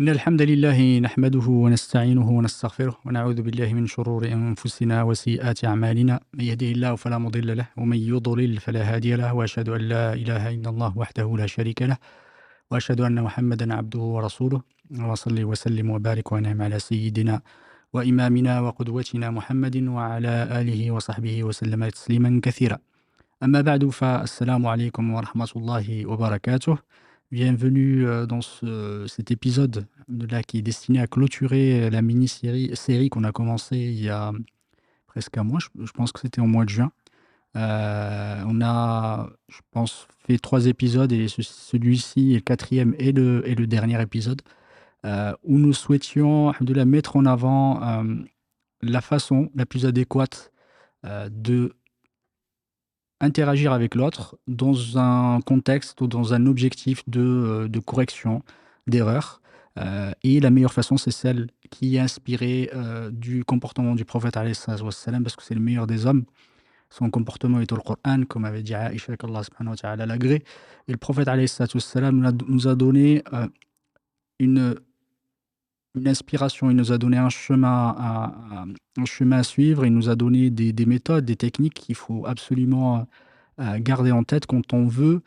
إن الحمد لله نحمده ونستعينه ونستغفره ونعوذ بالله من شرور أنفسنا وسيئات أعمالنا من يهده الله فلا مضل له ومن يضلل فلا هادي له وأشهد أن لا إله إلا الله وحده لا شريك له وأشهد أن محمدا عبده ورسوله وصلي وسلم وبارك وأنعم على سيدنا وإمامنا وقدوتنا محمد وعلى آله وصحبه وسلم تسليما كثيرا. أما بعد فالسلام عليكم ورحمة الله وبركاته. Bienvenue dans cet épisode là, qui est destiné à clôturer la mini-série qu'on a commencé il y a presque un mois, je pense que c'était au mois de juin. On a, je pense, fait 3 épisodes et celui-ci est le 4e et le dernier épisode où nous souhaitions de mettre en avant la façon la plus adéquate de interagir avec l'autre dans un contexte ou dans un objectif de correction, d'erreur. Et la meilleure façon, c'est celle qui est inspirée du comportement du prophète alayhi salatu wassalam, parce que c'est le meilleur des hommes. Son comportement est au Coran, comme avait dit Aïcha, qu'Allah subhanahu wa ta'ala l'agrée. Et le prophète alayhi salatu wassalam nous a donné une inspiration, il nous a donné un chemin à suivre, il nous a donné des méthodes, des techniques qu'il faut absolument garder en tête quand on veut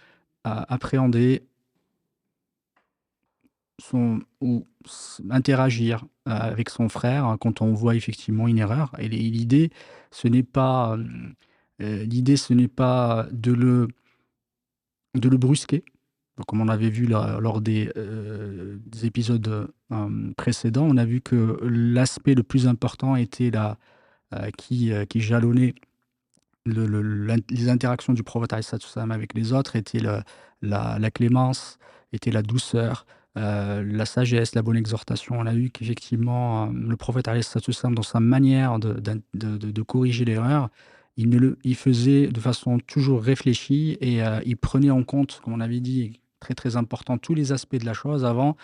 appréhender ou interagir avec son frère, hein, quand on voit effectivement une erreur. Et l'idée, ce n'est pas, de le brusquer. Donc, comme on avait vu lors des épisodes précédents, on a vu que l'aspect le plus important était qui jalonnait les interactions du prophète alayhi salatu wassalam avec les autres, était la clémence, était la douceur, la sagesse, la bonne exhortation. On a vu qu'effectivement, le prophète alayhi salatu wassalam, dans sa manière de corriger l'erreur, il faisait de façon toujours réfléchie et il prenait en compte, comme on avait dit, très très important, tous les aspects de la chose avant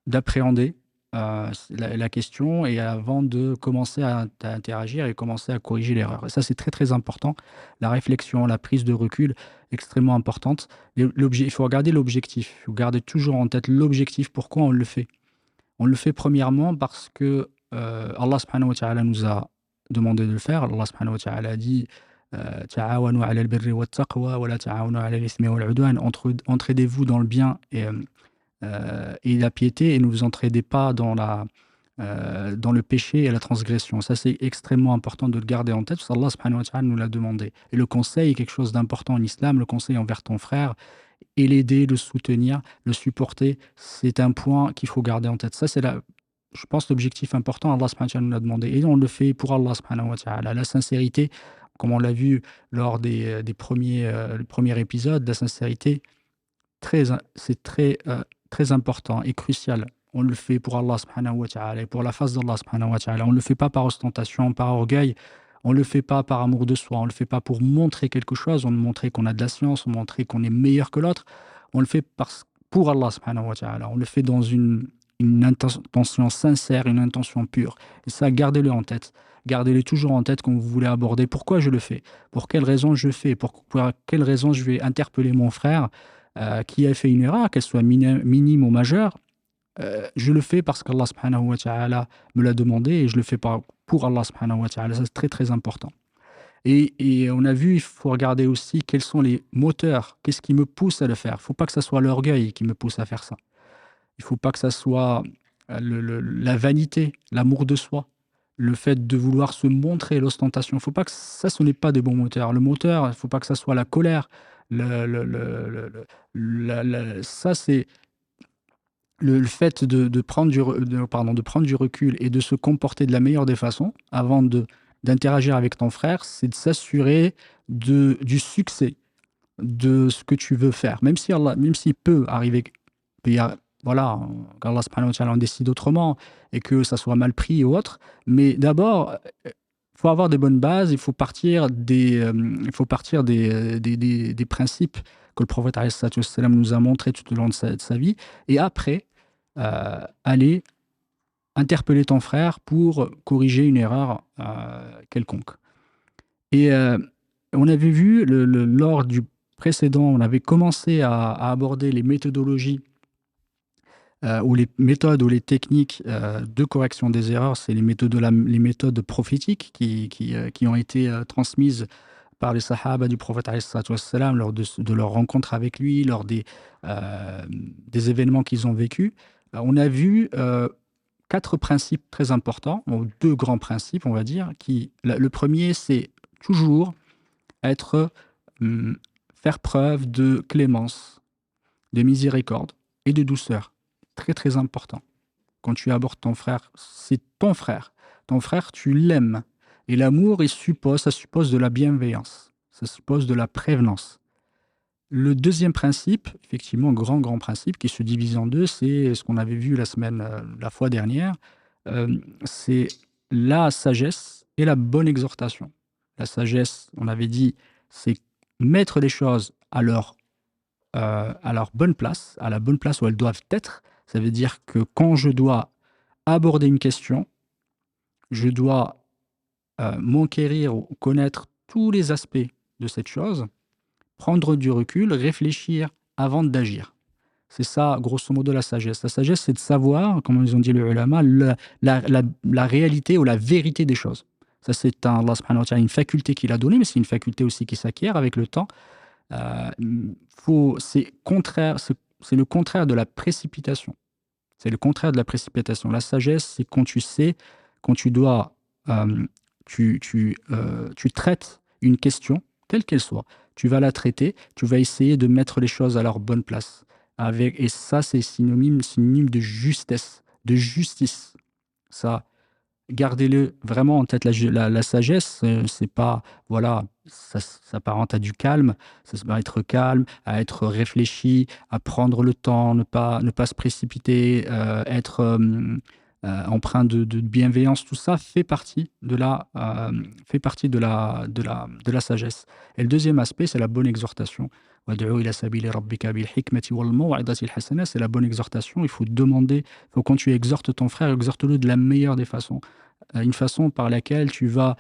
d'appréhender la question et avant de commencer à interagir et commencer à corriger l'erreur. Et ça, c'est très très important. La réflexion, la prise de recul, extrêmement importante. Il faut regarder l'objectif. Il faut garder toujours en tête l'objectif, pourquoi on le fait. On le fait premièrement parce que Allah subhanahu wa ta'ala nous a demandé de le faire. Allah subhanahu wa ta'ala a dit Ta'awanu ala al-birri wa taqwa wa la ta'awanu ala al-ithmi wal 'udwan. Entraidez-vous dans le bien et la piété, et ne vous entraidez pas dans le péché et la transgression. Ça, c'est extrêmement important de le garder en tête, parce qu'Allah subhanahu wa ta'ala nous l'a demandé. Et le conseil est quelque chose d'important en islam, le conseil envers ton frère, et l'aider, le soutenir, le supporter, c'est un point qu'il faut garder en tête. Ça, c'est je pense, l'objectif important, Allah subhanahu wa ta'ala nous l'a demandé. Et on le fait pour Allah subhanahu wa ta'ala. La sincérité, comme on l'a vu lors le premier épisode, la sincérité, c'est très important et crucial. On le fait pour Allah subhanahu wa ta'ala et pour la face d'Allah subhanahu wa ta'ala. On ne le fait pas par ostentation, par orgueil. On ne le fait pas par amour de soi. On ne le fait pas pour montrer quelque chose, on montrer qu'on a de la science, on montrer qu'on est meilleur que l'autre. On le fait pour Allah subhanahu wa ta'ala. On le fait dans une intention sincère, une intention pure. Et ça, gardez-le en tête. Gardez-le toujours en tête quand vous voulez aborder pourquoi je le fais, pour quelle raison je le fais, pour quelle raison je vais interpeller mon frère qui a fait une erreur, qu'elle soit minime ou majeure. Je le fais parce qu'Allah subhanahu wa ta'ala me l'a demandé, et je le fais pour Allah subhanahu wa ta'ala. Ça, c'est très très important. Et on a vu, il faut regarder aussi quels sont les moteurs, qu'est-ce qui me pousse à le faire. Il ne faut pas que ça soit l'orgueil qui me pousse à faire ça. Il ne faut pas que ça soit la vanité, l'amour de soi, le fait de vouloir se montrer, l'ostentation. Il ne faut pas que ça, ce n'est pas des bons moteurs. Le moteur, il ne faut pas que ça soit la colère. Ça, c'est le fait de prendre du recul et de se comporter de la meilleure des façons avant d'interagir avec ton frère, c'est de s'assurer du succès de ce que tu veux faire. Même s'il peut arriver, voilà, qu'Allah subhanahu wa ta'ala en décide autrement et que ça soit mal pris ou autre. Mais d'abord, il faut avoir des bonnes bases, il faut partir des principes que le prophète alayhi salatu wassalam nous a montrés tout au long de sa vie. Et après, aller interpeller ton frère pour corriger une erreur quelconque. Et on avait vu, lors du précédent, on avait commencé à aborder les méthodologies ou les méthodes ou les techniques de correction des erreurs, c'est les méthodes prophétiques qui ont été transmises par les sahaba du prophète alayhi salatu wassalam, lors de leur rencontre avec lui, lors des événements qu'ils ont vécus. On a vu 4 principes très importants, ou 2 grands principes, on va dire, le premier, c'est toujours être, mmh, faire preuve de clémence, de miséricorde et de douceur. Très, très important. Quand tu abordes ton frère, c'est ton frère. Ton frère, tu l'aimes. Et l'amour, ça suppose de la bienveillance. Ça suppose de la prévenance. Le deuxième principe, effectivement, grand principe qui se divise en 2, c'est ce qu'on avait vu la fois dernière, c'est la sagesse et la bonne exhortation. La sagesse, on avait dit, c'est mettre les choses à leur bonne place, à la bonne place où elles doivent être. Ça veut dire que quand je dois aborder une question, je dois, m'enquérir ou connaître tous les aspects de cette chose, prendre du recul, réfléchir avant d'agir. C'est ça, grosso modo, la sagesse. La sagesse, c'est de savoir, comme ils ont dit les ulama, la réalité ou la vérité des choses. Ça, c'est Allah subhanahu wa ta'ala, une faculté qu'il a donnée, mais c'est une faculté aussi qui s'acquiert avec le temps. C'est le contraire de la précipitation. C'est le contraire de la précipitation. La sagesse, c'est quand tu sais, quand tu dois, tu traites une question, quelle qu'elle soit. Tu vas la traiter, tu vas essayer de mettre les choses à leur bonne place. Et ça, c'est synonyme de justesse, de justice. Ça, gardez-le vraiment en tête, la sagesse, c'est pas, voilà, ça s'apparente à du calme, ça va être calme, à être réfléchi, à prendre le temps, ne pas se précipiter, être empreint de bienveillance. Tout ça fait partie de la sagesse. Et le deuxième aspect, c'est la bonne exhortation. وَادْعُ إِلَى سَبِيلِ رَبِّكَ بِالْحِكْمَةِ وَالْمَوْعِظَةِ الْحَسَنَةِ, c'est la bonne exhortation. Il faut demander, quand tu exhortes ton frère, exhorte-le de la meilleure des façons. Une façon par laquelle tu vas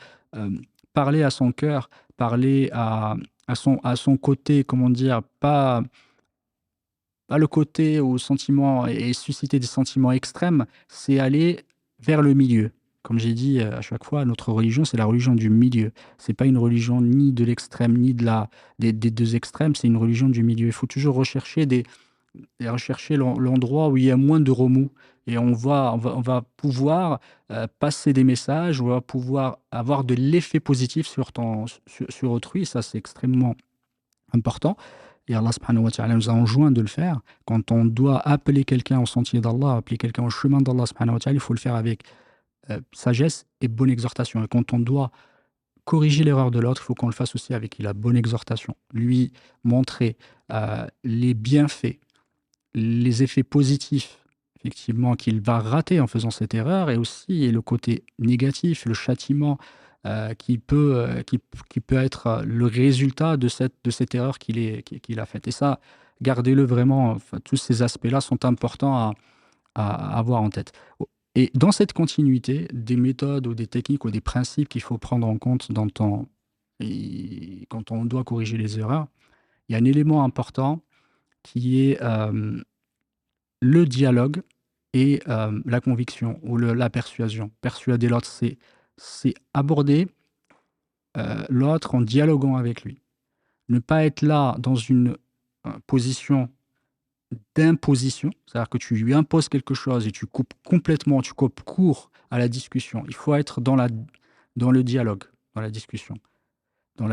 parler à son cœur, parler à son côté, comment dire, pas le côté au sentiment et susciter des sentiments extrêmes, c'est aller vers le milieu. Comme j'ai dit à chaque fois, notre religion, c'est la religion du milieu. C'est pas une religion ni de l'extrême, ni des 2 extrêmes, c'est une religion du milieu. Il faut toujours rechercher l'endroit où il y a moins de remous, et on va pouvoir passer des messages, on va pouvoir avoir de l'effet positif sur autrui. Ça, c'est extrêmement important, et Allah subhanahu wa ta'ala nous a enjoint de le faire. Quand on doit appeler quelqu'un au sentier d'Allah, appeler quelqu'un au chemin d'Allah subhanahu wa ta'ala, il faut le faire avec sagesse et bonne exhortation. Et quand on doit corriger l'erreur de l'autre, il faut qu'on le fasse aussi avec la bonne exhortation. Lui montrer les bienfaits, les effets positifs, effectivement, qu'il va rater en faisant cette erreur, et aussi le côté négatif, le châtiment qui peut être le résultat de cette erreur qu'il a faite. Et ça, gardez-le vraiment, enfin, tous ces aspects-là sont importants à avoir en tête. Et dans cette continuité, des méthodes ou des techniques ou des principes qu'il faut prendre en compte quand on doit corriger les erreurs, il y a un élément important qui est le dialogue et la conviction ou la persuasion. Persuader l'autre, c'est aborder l'autre en dialoguant avec lui. Ne pas être là dans une position d'imposition, c'est-à-dire que tu lui imposes quelque chose et tu coupes court à la discussion. Il faut être dans le dialogue, dans la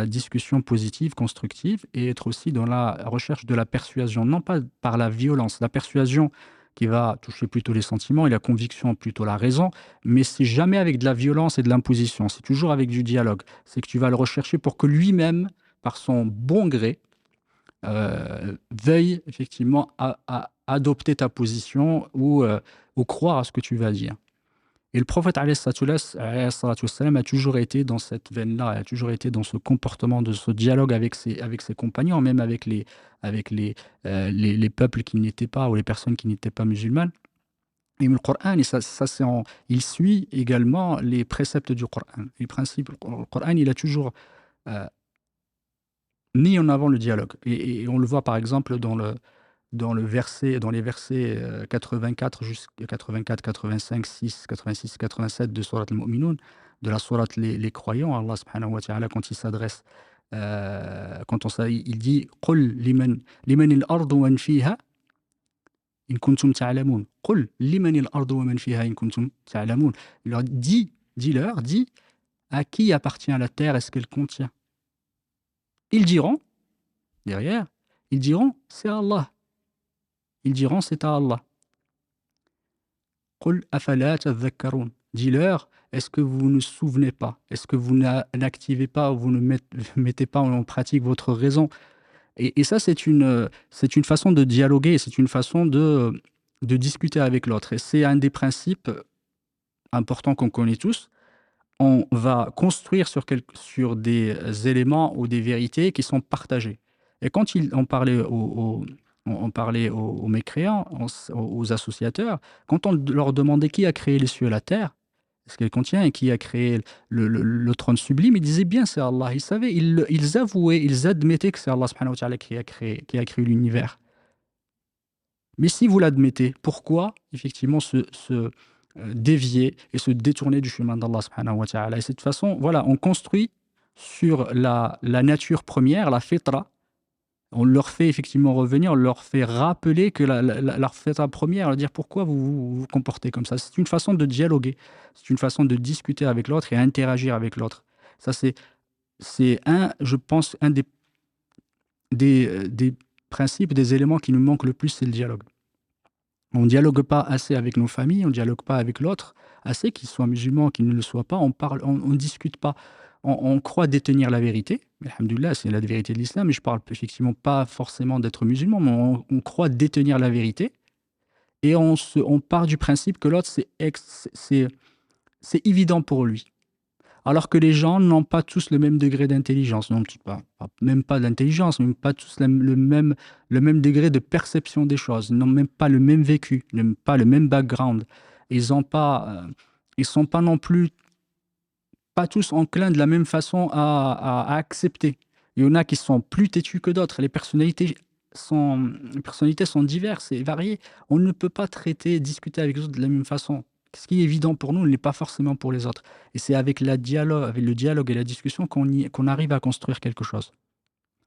discussion positive, constructive, et être aussi dans la recherche de la persuasion, non pas par la violence. La persuasion qui va toucher plutôt les sentiments, et la conviction plutôt la raison, mais c'est jamais avec de la violence et de l'imposition, c'est toujours avec du dialogue. C'est que tu vas le rechercher pour que lui-même, par son bon gré, veuille effectivement à adopter ta position, ou croire à ce que tu vas dire. Et le prophète alayhi salatu wassalam, a toujours été dans cette veine-là, a toujours été dans ce comportement, de ce dialogue avec ses compagnons, même avec les peuples qui n'étaient pas, ou les personnes qui n'étaient pas musulmanes. Et le Coran, et il suit également les préceptes du Coran, les principes. Le Coran, il a toujours mis en avant le dialogue. Et on le voit par exemple dans les versets 84 jusqu'à 84, 85, 6, 86, 87 de Surat al-Mu'minun, de la Surat les croyants, Allah subhanahu wa ta'ala, quand il s'adresse, il dit قُل لمن الأرض ومن فيها إن كنتم تعلمون. قُل لمن الأرض ومن فيها إن كنتم تعلمون. Il leur dit, dis-leur, dis, à qui appartient la terre, est-ce qu'elle contient? Ils diront, derrière, ils diront, c'est à Allah. Ils diront, c'est à Allah. قُلْ أَفَلَا تَذَكَّرُونَ. Dis-leur, est-ce que vous ne souvenez pas? Est-ce que vous n'activez pas, vous ne mettez pas en pratique votre raison? Et ça, c'est une façon de dialoguer, c'est une façon de discuter avec l'autre. Et c'est un des principes importants qu'on connaît tous. On va construire sur des éléments ou des vérités qui sont partagées. Et quand on parlait aux mécréants, aux associateurs, quand on leur demandait qui a créé les cieux et la terre, ce qu'elle contient, et qui a créé le trône sublime, ils disaient bien c'est Allah. Ils savaient, ils avouaient, ils admettaient que c'est Allah subhanahu wa ta'ala qui a créé l'univers. Mais si vous l'admettez, pourquoi effectivement se dévier et se détourner du chemin d'Allah subhanahu wa ta'ala? Et de cette façon, voilà, on construit sur la nature première, la fitra. On leur fait effectivement revenir, on leur fait rappeler que leur fitra première, leur dire pourquoi vous comportez comme ça. C'est une façon de dialoguer, c'est une façon de discuter avec l'autre et interagir avec l'autre. Ça, je pense, un des principes, des éléments qui nous manquent le plus, c'est le dialogue. On ne dialogue pas assez avec nos familles, on ne dialogue pas avec l'autre assez, qu'il soit musulman, qu'il ne le soit pas, on ne discute pas. On croit détenir la vérité, mais alhamdoulilah, c'est la vérité de l'islam, mais je parle effectivement pas forcément d'être musulman, mais on croit détenir la vérité, et on part du principe que l'autre, c'est évident pour lui. Alors que les gens n'ont pas tous le même degré d'intelligence, même pas d'intelligence, même pas tous le même degré de perception des choses, n'ont même pas le même vécu, n'ont pas le même background. Ils sont pas non plus, pas tous enclins de la même façon à accepter. Il y en a qui sont plus têtus que d'autres. Les personnalités sont diverses et variées. On ne peut pas discuter avec les autres de la même façon. Ce qui est évident pour nous ne l'est pas forcément pour les autres. Et c'est avec le dialogue et la discussion qu'on arrive à construire quelque chose.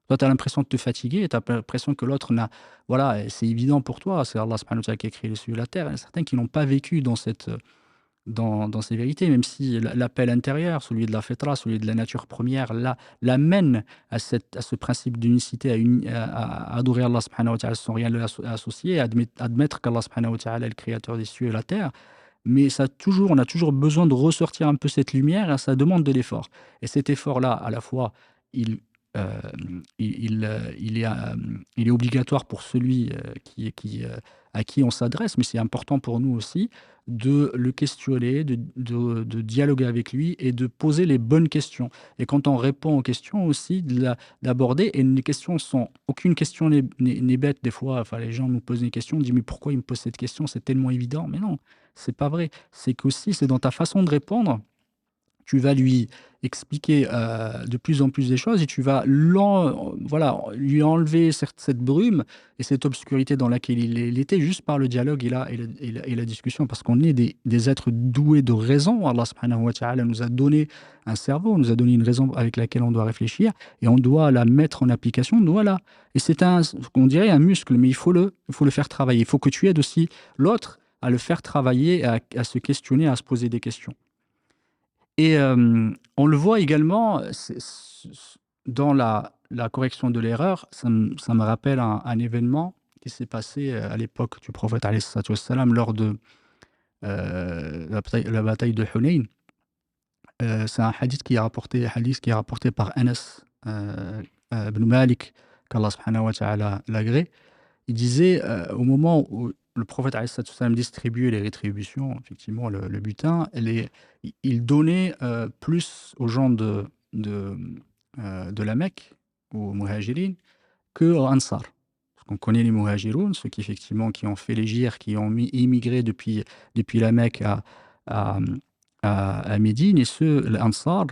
Toi, tu as l'impression de te fatiguer, tu as l'impression que l'autre n'a. Voilà, c'est évident pour toi, c'est Allah subhanahu wa ta'ala qui a créé les cieux et la terre. Il y en a certains qui n'ont pas vécu dans ces vérités, même si l'appel intérieur, celui de la fitra, celui de la nature première, l'amène à ce principe d'unicité, à adorer Allah subhanahu wa ta'ala sans rien lui associer, à admettre qu'Allah subhanahu wa ta'ala est le créateur des cieux et la terre. Mais on a toujours besoin de ressortir un peu cette lumière, et ça demande de l'effort. Et cet effort-là, à la fois, il est obligatoire pour celui à qui on s'adresse, mais c'est important pour nous aussi de le questionner, de dialoguer avec lui et de poser les bonnes questions. Et quand on répond aux questions aussi, d'aborder, et les questions aucune question n'est bête des fois. Enfin, les gens nous posent des questions, on dit mais pourquoi ils me posent cette question? C'est tellement évident. Mais non, c'est pas vrai. C'est qu'aussi, c'est dans ta façon de répondre, tu vas lui expliquer de plus en plus des choses et tu vas lui enlever cette brume et cette obscurité dans laquelle il était juste par le dialogue et la discussion. Parce qu'on est des êtres doués de raison. Allah subhanahu wa ta'ala nous a donné un cerveau, nous a donné une raison avec laquelle on doit réfléchir et on doit la mettre en application. Voilà. Et c'est on dirait un muscle, mais il faut le faire travailler. Il faut que tu aides aussi l'autre à le faire travailler, à se questionner, à se poser des questions. Et on le voit également dans la correction de l'erreur. Ça me rappelle un événement qui s'est passé à l'époque du prophète alayhi salatu wassalam, lors de la bataille de Hunayn. C'est un hadith qui est rapporté par Anas ibn Malik, qu'Allah subhanahu wa ta'ala l'agrée. Il disait, au moment où le prophète alayhi salatu wassalam distribuait les rétributions, effectivement, le butin, il donnait plus aux gens de la Mecque, aux muhajirin, qu'aux Ansar. Parce qu'on connaît les muhajiroun, ceux qui effectivement qui ont fait l'hégire, qui ont immigré depuis la Mecque à Médine, et l'Ansar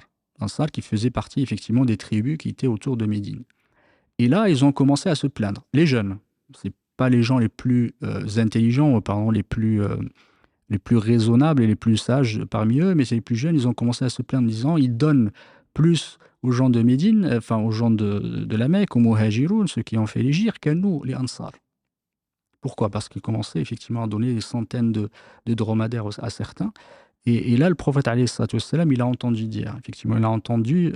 qui faisaient partie effectivement des tribus qui étaient autour de Médine. Et là, ils ont commencé à se plaindre. Les jeunes, c'est pas les gens les plus intelligents, ou pardon, les plus raisonnables et les plus sages parmi eux, mais c'est les plus jeunes, ils ont commencé à se plaindre en disant ils donnent plus aux gens de Médine, enfin aux gens de la Mecque, aux Muhajiroun, ceux qui ont fait l'hégire, qu'à nous, les Ansar. Pourquoi? Parce qu'ils commençaient effectivement à donner des centaines de dromadaires à certains. Et là, le prophète, alayhi salatu wassalam, il a entendu dire, effectivement, il a entendu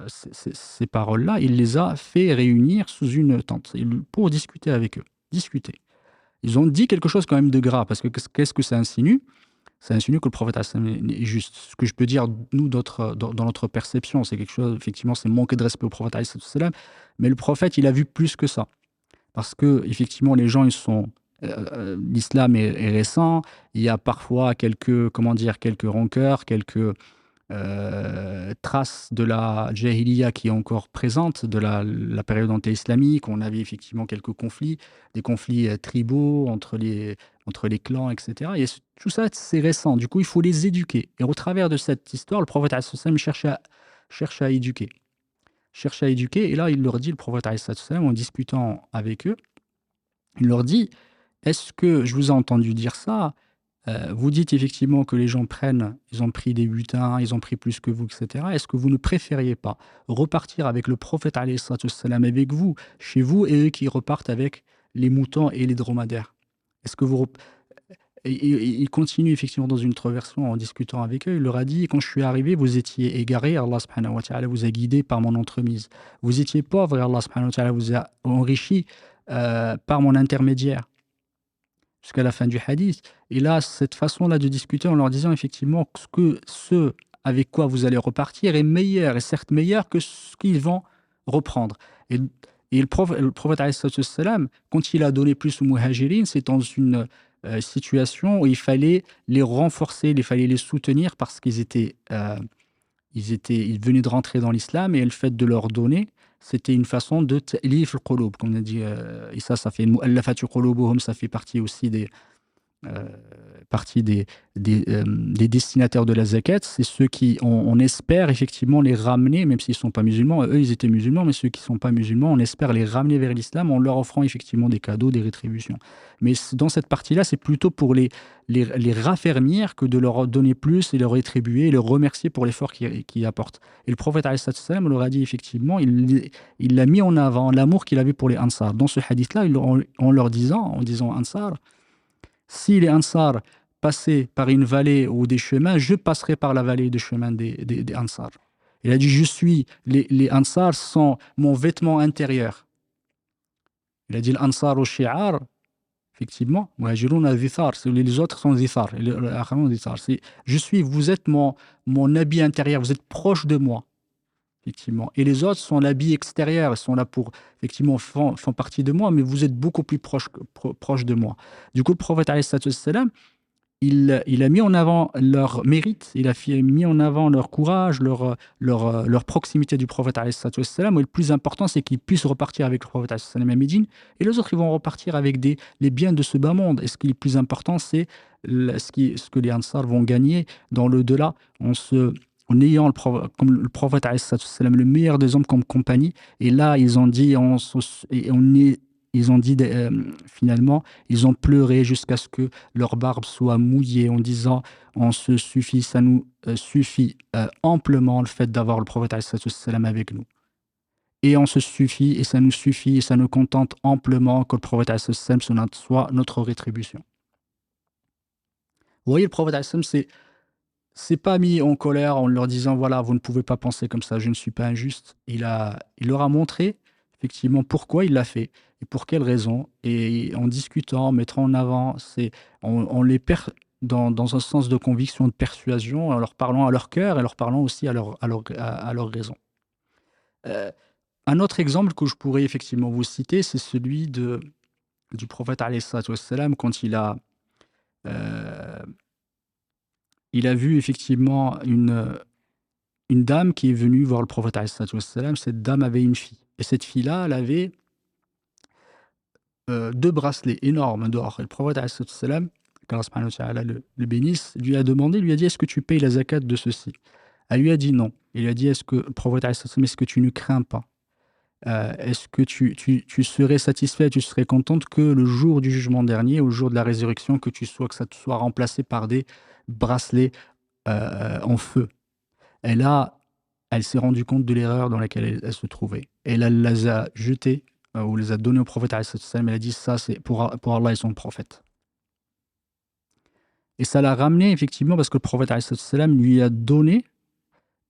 ces paroles-là, il les a fait réunir sous une tente pour discuter avec eux. Discuter. Ils ont dit quelque chose quand même de grave, parce que qu'est-ce que ça insinue? Ça insinue que le prophète est juste. Ce que je peux dire, nous, dans notre perception, c'est quelque chose, effectivement, c'est manquer de respect au prophète, mais le prophète, il a vu plus que ça. Parce que, effectivement, les gens, ils sont. L'islam est récent, il y a parfois quelques, comment dire, quelques rancœurs, quelques traces de la jahiliya qui est encore présente, de la période anté-islamique. On avait effectivement quelques conflits, des conflits tribaux entre les clans, etc. Et tout ça, c'est récent. Du coup, il faut les éduquer. Et au travers de cette histoire, le prophète cherche à éduquer. Cherche à éduquer. Et là, il leur dit, le prophète en discutant avec eux, il leur dit, est-ce que je vous ai entendu dire ça? Vous dites effectivement que les gens prennent, ils ont pris des butins, ils ont pris plus que vous, etc. Est-ce que vous ne préfériez pas repartir avec le prophète alayhi salatu wassalam avec vous, chez vous, et eux qui repartent avec les moutons et les dromadaires? Est-ce que vous... Et il continue effectivement dans une autre version en discutant avec eux. Il leur a dit, quand je suis arrivé, vous étiez égarés, Allah subhanahu wa ta'ala vous a guidé par mon entremise. Vous étiez pauvres et Allah subhanahu wa ta'ala vous a enrichi par mon intermédiaire, jusqu'à la fin du hadith. Et là, cette façon-là de discuter en leur disant effectivement que ce avec quoi vous allez repartir est meilleur, et certes meilleur que ce qu'ils vont reprendre. Et, et le prophète, alayhi salatu wassalam, quand il a donné plus aux muhajirin, c'est dans une situation où il fallait les renforcer, il fallait les soutenir parce ils venaient de rentrer dans l'islam, et le fait de leur donner, c'était une façon de ta'lif al-qulub, comme on a dit, et ça fait mu'allafatu qulubuhum, ça fait partie aussi euh, des destinataires de la zakat. C'est ceux qui, on espère effectivement les ramener, même s'ils ne sont pas musulmans. Eux, ils étaient musulmans, mais ceux qui ne sont pas musulmans, on espère les ramener vers l'islam en leur offrant effectivement des cadeaux, des rétributions. Mais dans cette partie-là, c'est plutôt pour les raffermir que de leur donner plus et leur rétribuer et les remercier pour l'effort qu'ils apportent. Et le prophète, alayhi salatu wassalam, leur a dit effectivement, il a mis en avant l'amour qu'il avait pour les Ansar. Dans ce hadith-là, en disant Ansar, si les Ansar passaient par une vallée ou des chemins, je passerai par la vallée des chemins des Ansar. Il a dit, les Ansar sont mon vêtement intérieur. Il a dit, l'Ansar au Shi'ar, effectivement, les autres sont zithar. Vous êtes mon habit intérieur, vous êtes proche de moi. Effectivement. Et les autres sont l'habit extérieur, ils sont là pour, effectivement, font partie de moi, mais vous êtes beaucoup plus proche de moi. Du coup, le prophète, alayhi salatu wassalam, il a mis en avant leur mérite, il a mis en avant leur courage, leur proximité du prophète, alayhi salatu wassalam. Et le plus important, c'est qu'ils puissent repartir avec le prophète, alayhi salatu wassalam, à Médine, et les autres, ils vont repartir avec les biens de ce bas monde. Et ce qui est le plus important, c'est ce que les Ansar vont gagner dans le-delà, en ayant comme le prophète, alayhi salatu wassalam, le meilleur des hommes comme compagnie. Et là, ils ont dit, finalement, ils ont pleuré jusqu'à ce que leur barbe soit mouillée en disant, on se suffit, ça nous suffit amplement le fait d'avoir le prophète alayhi salatu wassalam avec nous. Et on se suffit, et ça nous suffit, et ça nous contente amplement que le prophète alayhi salatu wassalam soit notre rétribution. Vous voyez, le prophète alayhi salatu wassalam, c'est pas mis en colère en leur disant, voilà, vous ne pouvez pas penser comme ça, je ne suis pas injuste. Il leur a montré effectivement pourquoi il l'a fait et pour quelles raisons. Et en discutant, en mettant en avant, on les perd dans un sens de conviction, de persuasion, en leur parlant à leur cœur et leur parlant aussi à leur raison. Euh, un autre exemple que je pourrais effectivement vous citer, c'est celui du prophète alayhi salatu wassalam, quand euh, il a vu effectivement une dame qui est venue voir le prophète alayhi salatu wassalam. Cette dame avait une fille. Et cette fille-là, elle avait 2 bracelets énormes d'or. Et le prophète alayhi salatu wassalam, qu'Allah subhanahu wa ta'ala le bénisse, lui a demandé, lui a dit, est-ce que tu payes la zakat de ceci? Elle lui a dit non. Il lui a dit, le prophète alayhi salatu wassalam, est-ce que tu ne crains pas est-ce que tu serais satisfait, tu serais contente que le jour du jugement dernier, au jour de la résurrection, que ça te soit remplacé par des bracelets en feu? Et là, elle s'est rendue compte de l'erreur dans laquelle elle se trouvait. Et elle les a jetés, ou les a donnés au prophète alayhi salam. Elle a dit: «Ça, c'est pour Allah et son prophète». Et ça l'a ramené effectivement parce que le prophète alayhi salam lui a donné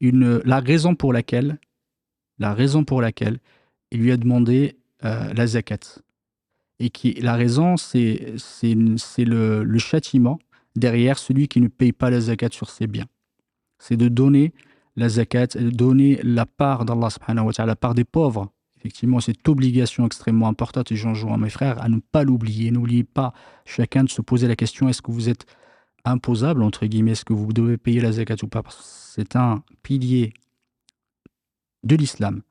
la raison pour laquelle il lui a demandé, la zakat. Et la raison, c'est le châtiment derrière celui qui ne paye pas la zakat sur ses biens. C'est de donner la zakat, de donner la part d'Allah subhanahu wa ta'ala, la part des pauvres. Effectivement, cette obligation extrêmement importante, et j'en joins à mes frères, à ne pas l'oublier. N'oubliez pas, chacun, de se poser la question: est-ce que vous êtes imposable, entre guillemets, est-ce que vous devez payer la zakat ou pas? Parce que c'est un pilier de l'islam,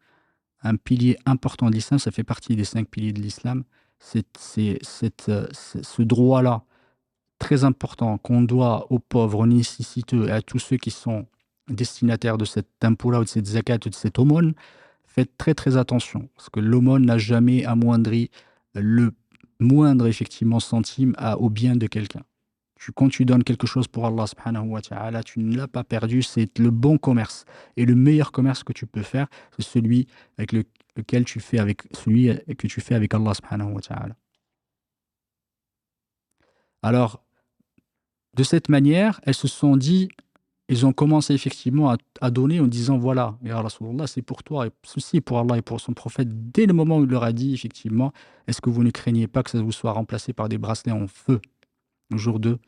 un pilier important de l'islam, ça fait partie des 5 piliers de l'islam. C'est ce droit-là, très important, qu'on doit aux pauvres, aux nécessiteux et à tous ceux qui sont destinataires de cet impôt-là, ou de cette zakat, ou de cette aumône. Faites très très attention, parce que l'aumône n'a jamais amoindri le moindre effectivement centime au bien de quelqu'un. Quand tu donnes quelque chose pour Allah subhanahu wa ta'ala, tu ne l'as pas perdu, c'est le bon commerce. Et le meilleur commerce que tu peux faire, c'est celui avec lequel tu fais avec celui que tu fais avec Allah subhanahu wa ta'ala. Alors, de cette manière, elles se sont dit, ils ont commencé effectivement à donner en disant: voilà, ya Rasulallah, c'est pour toi, et ceci est pour Allah et pour son prophète. Dès le moment où il leur a dit effectivement: est-ce que vous ne craignez pas que ça vous soit remplacé par des bracelets en feu au jour de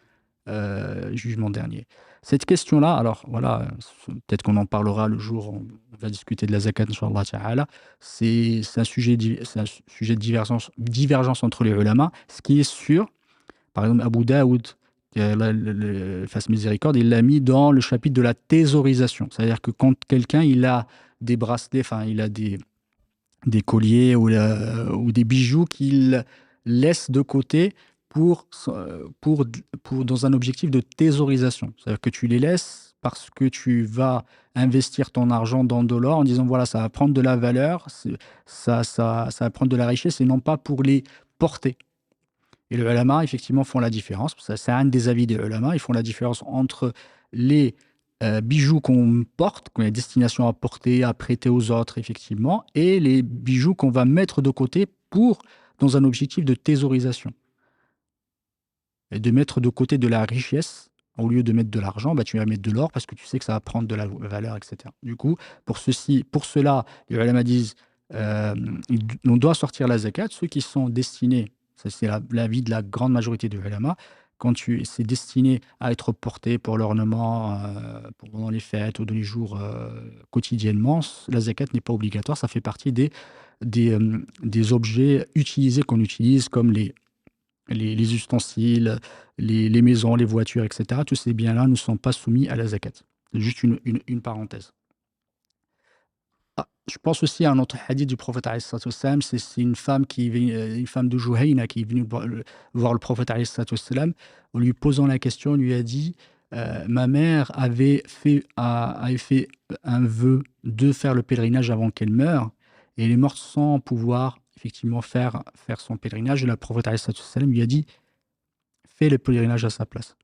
jugement dernier? Cette question-là, alors voilà, peut-être qu'on en parlera le jour où on va discuter de la zakat, Inch'Allah ta'ala. C'est un sujet, c'est un sujet de divergence entre les ulama. Ce qui est sûr, par exemple, Abu Daoud, fasse miséricorde, il l'a mis dans le chapitre de la thésaurisation. C'est-à-dire que quand quelqu'un il a des bracelets, enfin il a des colliers ou des bijoux qu'il laisse de côté pour, dans un objectif de thésaurisation. C'est-à-dire que tu les laisses parce que tu vas investir ton argent dans de l'or en disant: voilà, ça va prendre de la valeur, ça va prendre de la richesse, et non pas pour les porter. Et les ulama, effectivement, font la différence. Ça, c'est un des avis des ulama. Ils font la différence entre les bijoux qu'on porte, qu'on a destination à porter, à prêter aux autres, effectivement, et les bijoux qu'on va mettre de côté dans un objectif de thésaurisation. Et de mettre de côté de la richesse, au lieu de mettre de l'argent, bah, tu vas mettre de l'or parce que tu sais que ça va prendre de la valeur, etc. Du coup, pour cela, les ulama disent, on doit sortir la zakat. Ceux qui sont destinés, ça c'est l'avis de la grande majorité des ulama, c'est destiné à être porté pour l'ornement, pendant les fêtes ou dans les jours, quotidiennement, la zakat n'est pas obligatoire. Ça fait partie des objets utilisés qu'on utilise, comme les ustensiles, les maisons, les voitures, etc. Tous ces biens-là ne sont pas soumis à la zakat. C'est juste une parenthèse. Ah, je pense aussi à un autre hadith du prophète alayhi salatu wassalam. C'est une femme de Juhayna qui est venue voir le prophète alayhi salatu wassalam. En lui posant la question, on lui a dit: ma mère avait fait un vœu de faire le pèlerinage avant qu'elle meure, et elle est morte sans pouvoir effectivement faire son pèlerinage. Et le prophète alayhi salatu wassalam lui a dit: fais le pèlerinage à sa place.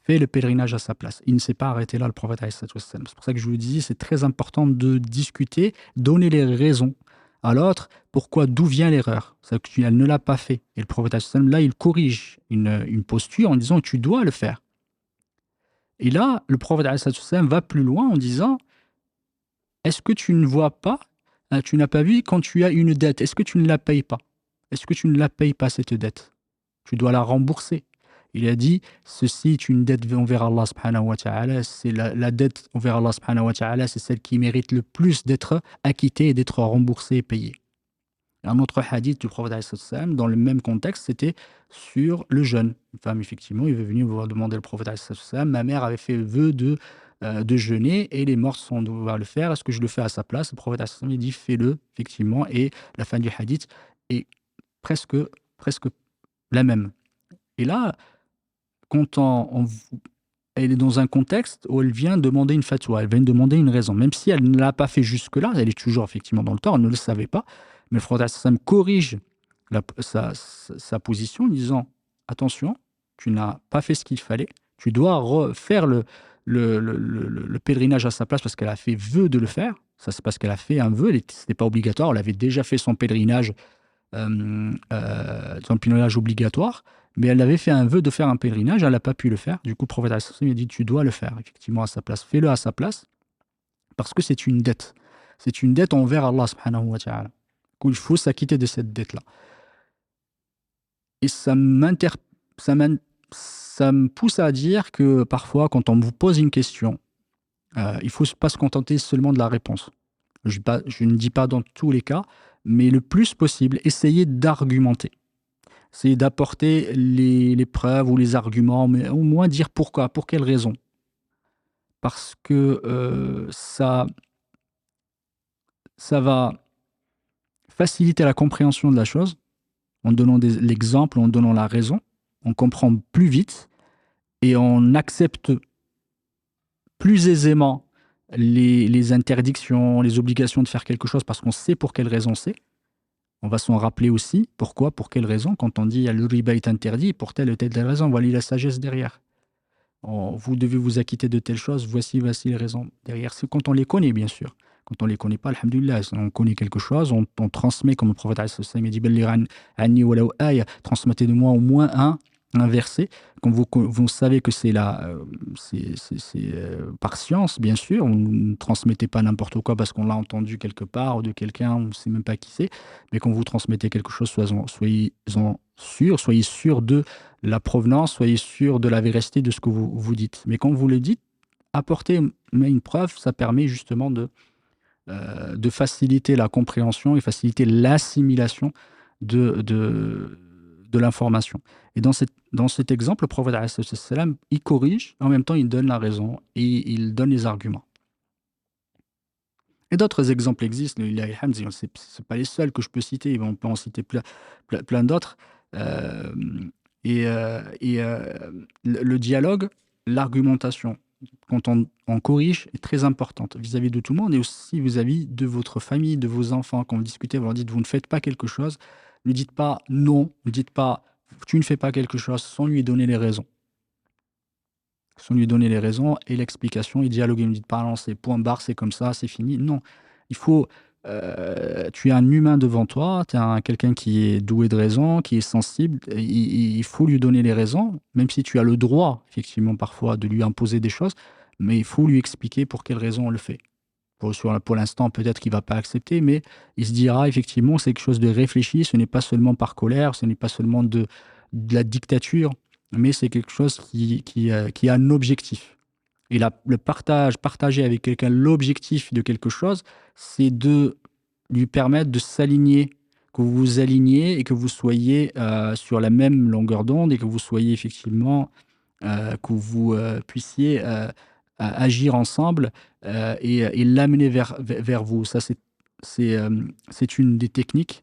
Fais le pèlerinage à sa place. Il ne s'est pas arrêté là, le prophète alayhi salatu wassalam. C'est pour ça que je vous dis, c'est très important de discuter, donner les raisons à l'autre, d'où vient l'erreur. C'est-à-dire qu'elle ne l'a pas fait. Et le prophète alayhi salatu wassalam, là, il corrige une posture en disant: tu dois le faire. Et là, le prophète alayhi salatu wassalam va plus loin en disant: est-ce que tu ne vois pas, tu n'as pas vu quand tu as une dette, est-ce que tu ne la payes pas? Est-ce que tu ne la payes pas, cette dette? Tu dois la rembourser. Il a dit: ceci est une dette envers Allah subhanahu wa ta'ala. C'est la dette envers Allah subhanahu wa ta'ala, c'est celle qui mérite le plus d'être acquittée et d'être remboursée et payée. Un autre hadith du prophète alayhi salam, dans le même contexte, c'était sur le jeûne. Une femme, effectivement, il est venue voir demander au prophète alayhi salam: ma mère avait fait vœu de jeûner et elle est morte sans devoir le faire. Est-ce que je le fais à sa place? Le prophète alayhi salam, il dit: fais-le, effectivement. Et la fin du hadith est presque la même. Et là, quand elle est dans un contexte où elle vient demander une fatwa, elle vient demander une raison. Même si elle ne l'a pas fait jusque-là, elle est toujours effectivement dans le tort, elle ne le savait pas. Mais le prophète sallam corrige sa position en disant attention, tu n'as pas fait ce qu'il fallait, tu dois refaire le pèlerinage à sa place parce qu'elle a fait vœu de le faire. Ça, c'est parce qu'elle a fait un vœu, ce n'était pas obligatoire, elle avait déjà fait son pèlerinage obligatoire, mais elle avait fait un vœu de faire un pèlerinage, elle n'a pas pu le faire. Du coup, le prophète a dit tu dois le faire, effectivement, à sa place. Fais-le à sa place, parce que c'est une dette. C'est une dette envers Allah subhanahu wa ta'ala. Il faut s'acquitter de cette dette-là. Et ça, ça me pousse à dire que parfois, quand on vous pose une question, il ne faut pas se contenter seulement de la réponse. Je ne dis pas dans tous les cas, mais le plus possible, essayez d'argumenter. Essayez d'apporter les preuves ou les arguments, mais au moins dire pourquoi, pour quelle raison. Parce que ça va faciliter la compréhension de la chose en donnant l'exemple, en donnant la raison. On comprend plus vite et on accepte plus aisément les interdictions, les obligations de faire quelque chose parce qu'on sait pour quelle raison c'est. On va s'en rappeler aussi. Pourquoi, pour quelle raison. Quand on dit le riba est interdit, pour telle ou telle raison, voilà la sagesse derrière. Vous devez vous acquitter de telles choses, voici les raisons derrière. C'est quand on les connaît, bien sûr. Quand on ne les connaît pas, alhamdoulilah, on connaît quelque chose, on transmet, comme le prophète a dit, transmettez de moi au moins un verset. Quand vous savez que c'est par science, bien sûr, vous ne transmettez pas n'importe quoi parce qu'on l'a entendu quelque part ou de quelqu'un, on ne sait même pas qui c'est, mais quand vous transmettez quelque chose, soyez sûr de la provenance, soyez sûr de la véracité de ce que vous dites. Mais quand vous le dites, apporter une preuve, ça permet justement de faciliter la compréhension et faciliter l'assimilation de l'information. Et dans cet exemple, le prophète, il corrige, en même temps il donne la raison et il donne les arguments. Et d'autres exemples existent, ce n'est pas les seuls que je peux citer, on peut en citer plein d'autres. Euh, le dialogue, l'argumentation, quand on corrige, est très importante vis-à-vis de tout le monde et aussi vis-à-vis de votre famille, de vos enfants. Quand vous discutez, vous leur dites vous ne faites pas quelque chose, ne dites pas non, ne dites pas tu ne fais pas quelque chose sans lui donner les raisons. Sans lui donner les raisons et l'explication et dialoguer. Ne dites pas non, c'est point barre, c'est comme ça, c'est fini. Non, il faut. Tu es un humain devant toi, tu es quelqu'un qui est doué de raison, qui est sensible. Il faut lui donner les raisons, même si tu as le droit, effectivement, parfois, de lui imposer des choses, mais il faut lui expliquer pour quelles raisons on le fait. Pour l'instant, peut-être qu'il ne va pas accepter, mais il se dira effectivement c'est quelque chose de réfléchi, ce n'est pas seulement par colère, ce n'est pas seulement de la dictature, mais c'est quelque chose qui a un objectif. Et partager avec quelqu'un l'objectif de quelque chose, c'est de lui permettre de s'aligner, que vous vous aligniez et que vous soyez sur la même longueur d'onde et que vous soyez effectivement, que vous puissiez agir ensemble et l'amener vers vous. Ça, c'est une des techniques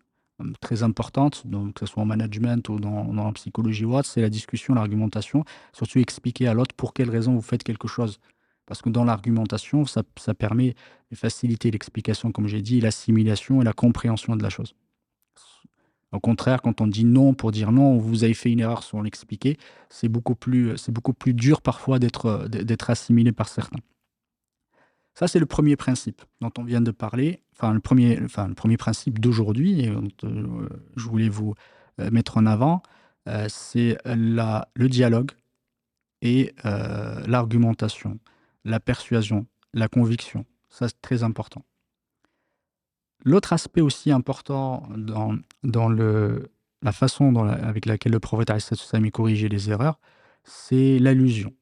très importantes, donc, que ce soit en management ou dans la psychologie ou autre, c'est la discussion, l'argumentation, surtout expliquer à l'autre pour quelle raison vous faites quelque chose. Parce que dans l'argumentation, ça permet de faciliter l'explication, comme j'ai dit, l'assimilation et la compréhension de la chose. Au contraire, quand on dit non pour dire non, vous avez fait une erreur sans l'expliquer, c'est beaucoup plus dur parfois d'être assimilé par certains. Ça, c'est le premier principe dont on vient de parler, le premier principe d'aujourd'hui, et je voulais vous mettre en avant, c'est le dialogue et l'argumentation, la persuasion, la conviction. Ça, c'est très important. L'autre aspect aussi important dans la façon avec laquelle le prophète a corrigé les erreurs, c'est l'allusion.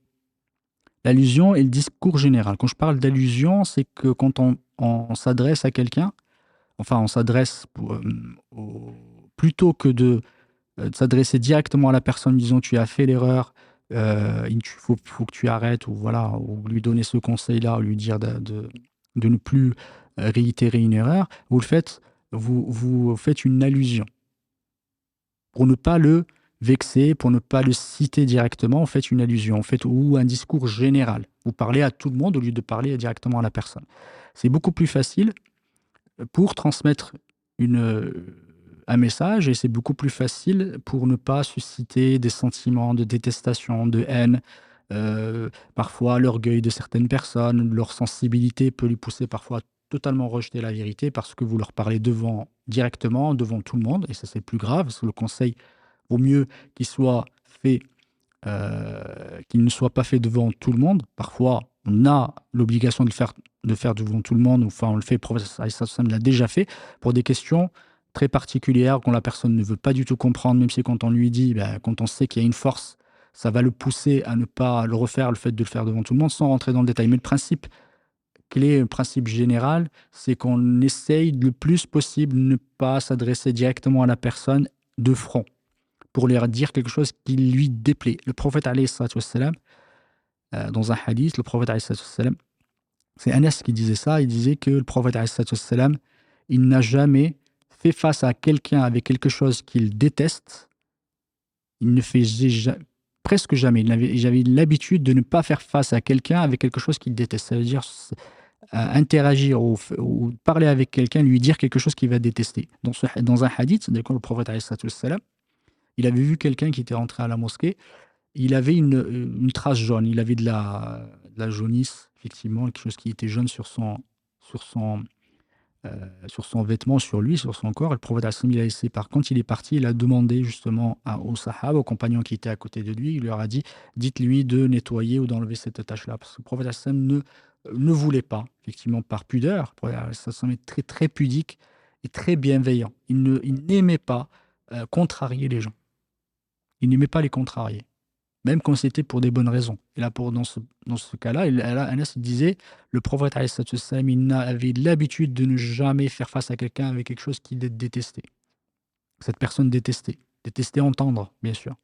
L'allusion et le discours général. Quand je parle d'allusion, c'est que quand on s'adresse à quelqu'un, enfin on s'adresse plutôt que de s'adresser directement à la personne, disons tu as fait l'erreur, il faut que tu arrêtes, ou voilà, ou lui donner ce conseil-là, ou lui dire de ne plus réitérer une erreur, vous faites une allusion pour ne pas le vexé, pour ne pas le citer directement, vous faites une allusion, en fait, ou un discours général. Vous parlez à tout le monde au lieu de parler directement à la personne. C'est beaucoup plus facile pour transmettre un message et c'est beaucoup plus facile pour ne pas susciter des sentiments de détestation, de haine. Parfois, l'orgueil de certaines personnes, leur sensibilité peut les pousser parfois à totalement rejeter la vérité parce que vous leur parlez directement, devant tout le monde, et ça c'est plus grave, parce que le conseil vaut mieux qu'il soit fait, qu'il ne soit pas fait devant tout le monde. Parfois, on a l'obligation de le faire devant tout le monde, enfin on le fait, le prophète alayhi salatu wassalam l'a déjà fait, pour des questions très particulières quand la personne ne veut pas du tout comprendre, même si quand on lui dit, ben, quand on sait qu'il y a une force, ça va le pousser à ne pas le refaire, le fait de le faire devant tout le monde, sans rentrer dans le détail. Mais le principe clé, le principe général, c'est qu'on essaye le plus possible de ne pas s'adresser directement à la personne de front, pour lui dire quelque chose qui lui déplaît. Le prophète alayhi salatu wassalam, dans un hadith, le prophète alayhi salatu wassalam, c'est Anas qui disait ça, il disait que le prophète alayhi salatu wassalam, il n'a jamais fait face à quelqu'un avec quelque chose qu'il déteste, il ne faisait presque jamais, j'avais l'habitude de ne pas faire face à quelqu'un avec quelque chose qu'il déteste. Ça veut dire interagir ou parler avec quelqu'un, lui dire quelque chose qu'il va détester. Dans un hadith, le prophète alayhi salatu wassalam, il avait vu quelqu'un qui était rentré à la mosquée. Il avait une trace jaune, il avait de la jaunisse, effectivement, quelque chose qui était jaune sur son, sur son vêtement, sur lui, sur son corps. Et le prophète il a laissé part. Quand il est parti, il a demandé justement aux sahaba, aux compagnons qui étaient à côté de lui, il leur a dit, dites-lui de nettoyer ou d'enlever cette tache-là. Parce que le prophète ne voulait pas, effectivement, par pudeur. Le prophète est très, très pudique et très bienveillant. Il n'aimait pas contrarier les gens. Il n'aimait pas les contrarier, même quand c'était pour des bonnes raisons. Et là, dans ce cas-là, Anas disait, le prophète alayhi salatu wassalam, il avait l'habitude de ne jamais faire face à quelqu'un avec quelque chose qu'il détestait. Cette personne détestait entendre, bien sûr.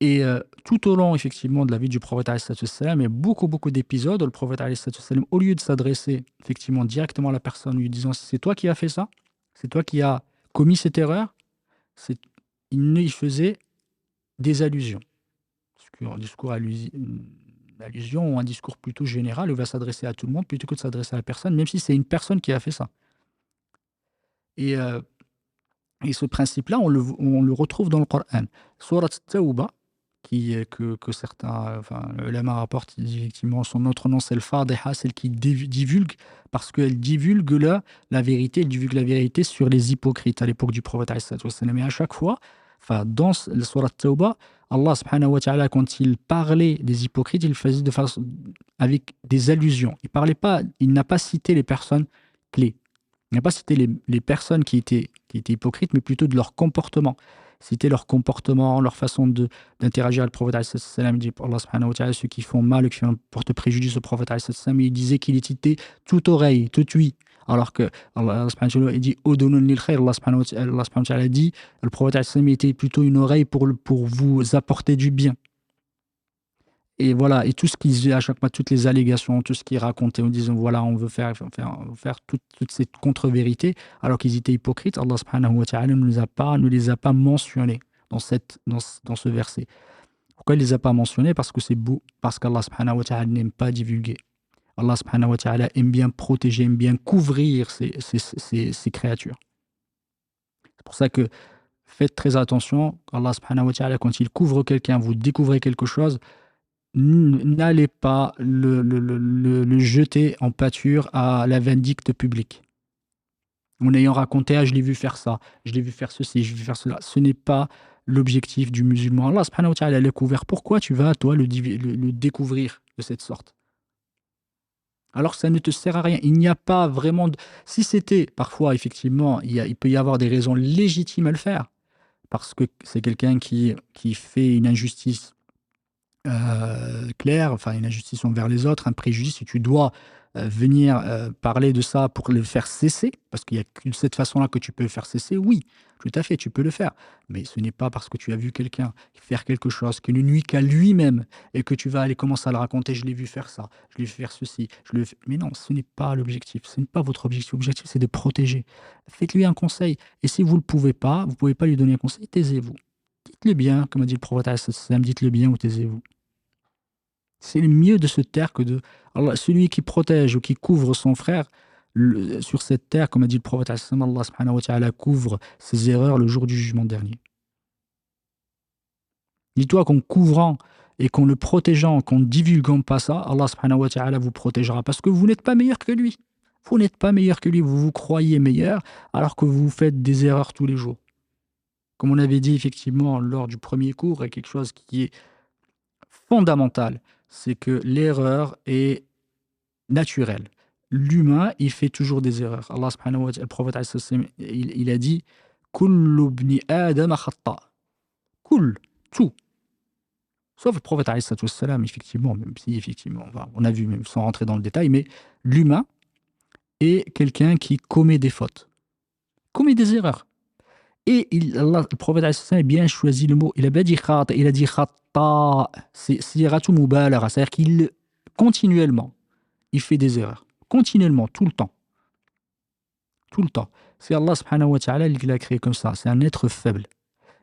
Et tout au long, effectivement, de la vie du prophète alayhi salatu wassalam, il y a beaucoup, beaucoup d'épisodes où le prophète alayhi salatu wassalam, au lieu de s'adresser effectivement directement à la personne, lui disant, c'est toi qui as fait ça, c'est toi qui as commis cette erreur, il faisait des allusions. Un discours allusion ou un discours plutôt général, où il va s'adresser à tout le monde plutôt que de s'adresser à la personne, même si c'est une personne qui a fait ça. Et, et ce principe-là, on le retrouve dans le Coran. Surat Tawbah, que certains, enfin, ulama rapportent, effectivement, son autre nom, c'est le Fadiha, celle qui divulgue, parce qu'elle divulgue la vérité, elle divulgue la vérité sur les hypocrites à l'époque du prophète. Et à chaque fois, enfin, dans le Surat Tawbah, Allah subhanahu wa ta'ala, quand il parlait des hypocrites, il le faisait avec des allusions. Il n'a pas cité les personnes clés. Il n'a pas cité les personnes qui étaient hypocrites, mais plutôt de leur comportement. Citer leur comportement, leur façon d'interagir avec le prophète alayhi salam. Il dit, Allah subhanahu wa ta'ala, ceux qui font mal, qui portent préjudice au prophète alayhi salam, il disait qu'il était tout oreille, tout ouïe. Alors que Allah subhanahu wa ta'ala, il dit, Udunun lil khair. Allah subhanahu wa ta'ala dit, le prophète alayhi salam était plutôt une oreille pour vous apporter du bien. Et voilà, et tout ce qu'ils, à chaque fois, toutes les allégations, tout ce qu'ils racontaient, en disant voilà, on veut faire toutes ces contre-vérités, alors qu'ils étaient hypocrites, Allah subhanahu wa ta'ala ne les a pas mentionnés dans ce verset. Pourquoi il ne les a pas mentionnés? Parce que c'est beau, parce qu'Allah subhanahu wa ta'ala n'aime pas divulguer. Allah subhanahu wa ta'ala aime bien protéger, aime bien couvrir ses créatures. C'est pour ça que faites très attention, Allah subhanahu wa ta'ala, quand il couvre quelqu'un, vous découvrez quelque chose, n'allez pas le jeter en pâture à la vindicte publique. En ayant raconté, ah, je l'ai vu faire ça, je l'ai vu faire ceci, je l'ai vu faire cela. Ce n'est pas l'objectif du musulman. Allah subhanahu wa ta'ala l'a couvert. Pourquoi tu vas, toi, le découvrir de cette sorte? Alors ça ne te sert à rien. Il n'y a pas vraiment Si c'était, parfois, effectivement, il peut y avoir des raisons légitimes à le faire. Parce que c'est quelqu'un qui fait une injustice claire, enfin une injustice envers les autres, un préjudice, et tu dois venir parler de ça pour le faire cesser, parce qu'il n'y a que de cette façon-là que tu peux le faire cesser, oui, tout à fait, tu peux le faire. Mais ce n'est pas parce que tu as vu quelqu'un faire quelque chose qui ne nuit qu'à lui-même et que tu vas aller commencer à le raconter, je l'ai vu faire ça, je l'ai vu faire ceci, je l'ai fait. Mais non, ce n'est pas l'objectif, ce n'est pas votre objectif. L'objectif, c'est de protéger. Faites-lui un conseil. Et si vous ne le pouvez pas, vous ne pouvez pas lui donner un conseil, taisez-vous. Dites-le bien, comme a dit le prophète, alayhi salam, dites-le bien ou taisez-vous. C'est mieux de se taire que de. Alors, celui qui protège ou qui couvre son frère sur cette terre, comme a dit le prophète, alayhi salam, Allah subhanahu wa ta'ala couvre ses erreurs le jour du jugement dernier. Dis-toi qu'en couvrant et qu'en le protégeant, qu'en divulguant pas ça, Allah subhanahu wa ta'ala vous protégera parce que vous n'êtes pas meilleur que lui. Vous n'êtes pas meilleur que lui, vous vous croyez meilleur alors que vous faites des erreurs tous les jours. Comme on avait dit effectivement lors du premier cours, il y a quelque chose qui est fondamental, c'est que l'erreur est naturelle. L'humain, il fait toujours des erreurs. Allah subhanahu wa ta'ala, le prophète alayhi salam, il a dit Kullu ibni Adam khata. Kul, tout. Sauf le prophète alayhi salam, effectivement, même si effectivement, on a vu, même sans rentrer dans le détail, mais l'humain est quelqu'un qui commet des fautes, commet des erreurs. Et le prophète alayhi salam a bien choisi le mot. Il a bien dit khata, il a dit khata. C'est siratu mubalara, c'est-à-dire qu'il continuellement, il fait des erreurs. Continuellement, tout le temps. Tout le temps. C'est Allah subhanahu wa ta'ala qui l'a créé comme ça. C'est un être faible.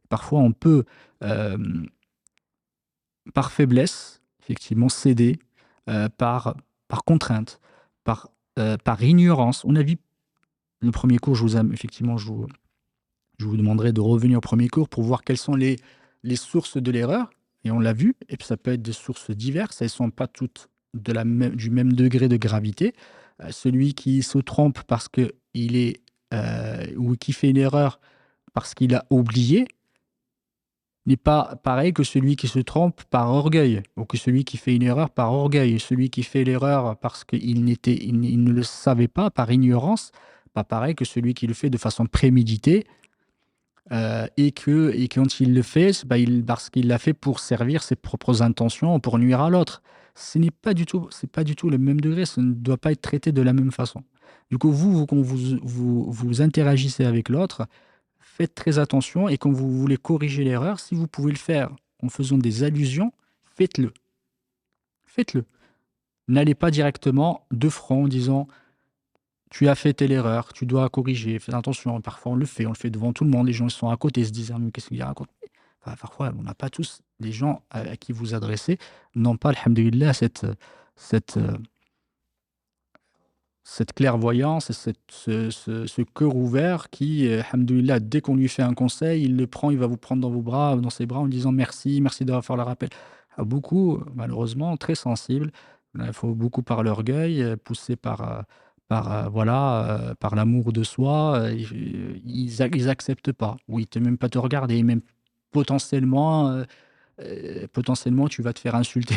Parfois, on peut, euh, par faiblesse, effectivement, céder, par contrainte, par ignorance. On a vu le premier cours, effectivement, je vous demanderai de revenir au premier cours pour voir quelles sont les sources de l'erreur. Et on l'a vu, et puis ça peut être des sources diverses, elles ne sont pas toutes du même degré de gravité. Celui qui se trompe parce qu'il est, ou qui fait une erreur parce qu'il a oublié, n'est pas pareil que celui qui se trompe par orgueil, ou que celui qui fait une erreur par orgueil. Celui qui fait l'erreur parce il ne le savait pas, par ignorance, pas pareil que celui qui le fait de façon préméditée, et quand il le fait, parce qu'il l'a fait pour servir ses propres intentions, pour nuire à l'autre. C'est pas du tout le même degré, ça ne doit pas être traité de la même façon. Du coup, quand vous interagissez avec l'autre, faites très attention et quand vous voulez corriger l'erreur, si vous pouvez le faire en faisant des allusions, faites-le. Faites-le. N'allez pas directement de front en disant tu as fait telle erreur, tu dois corriger, fais attention. Parfois, on le fait devant tout le monde. Les gens ils sont à côté, ils se disent ah, mais qu'est-ce qu'il raconte. Enfin, parfois, on n'a pas tous, les gens à qui vous adressez, n'ont pas, alhamdoulilah, cette, euh, cette clairvoyance et ce cœur ouvert qui, alhamdoulilah, dès qu'on lui fait un conseil, il le prend, il va vous prendre dans vos bras, dans ses bras en disant merci, merci d'avoir fait le rappel. Beaucoup, malheureusement, très sensibles. Il faut beaucoup par l'orgueil, poussé par l'amour de soi, ils acceptent pas. Ou ils ne même pas te regarder, même potentiellement, tu vas te faire insulter.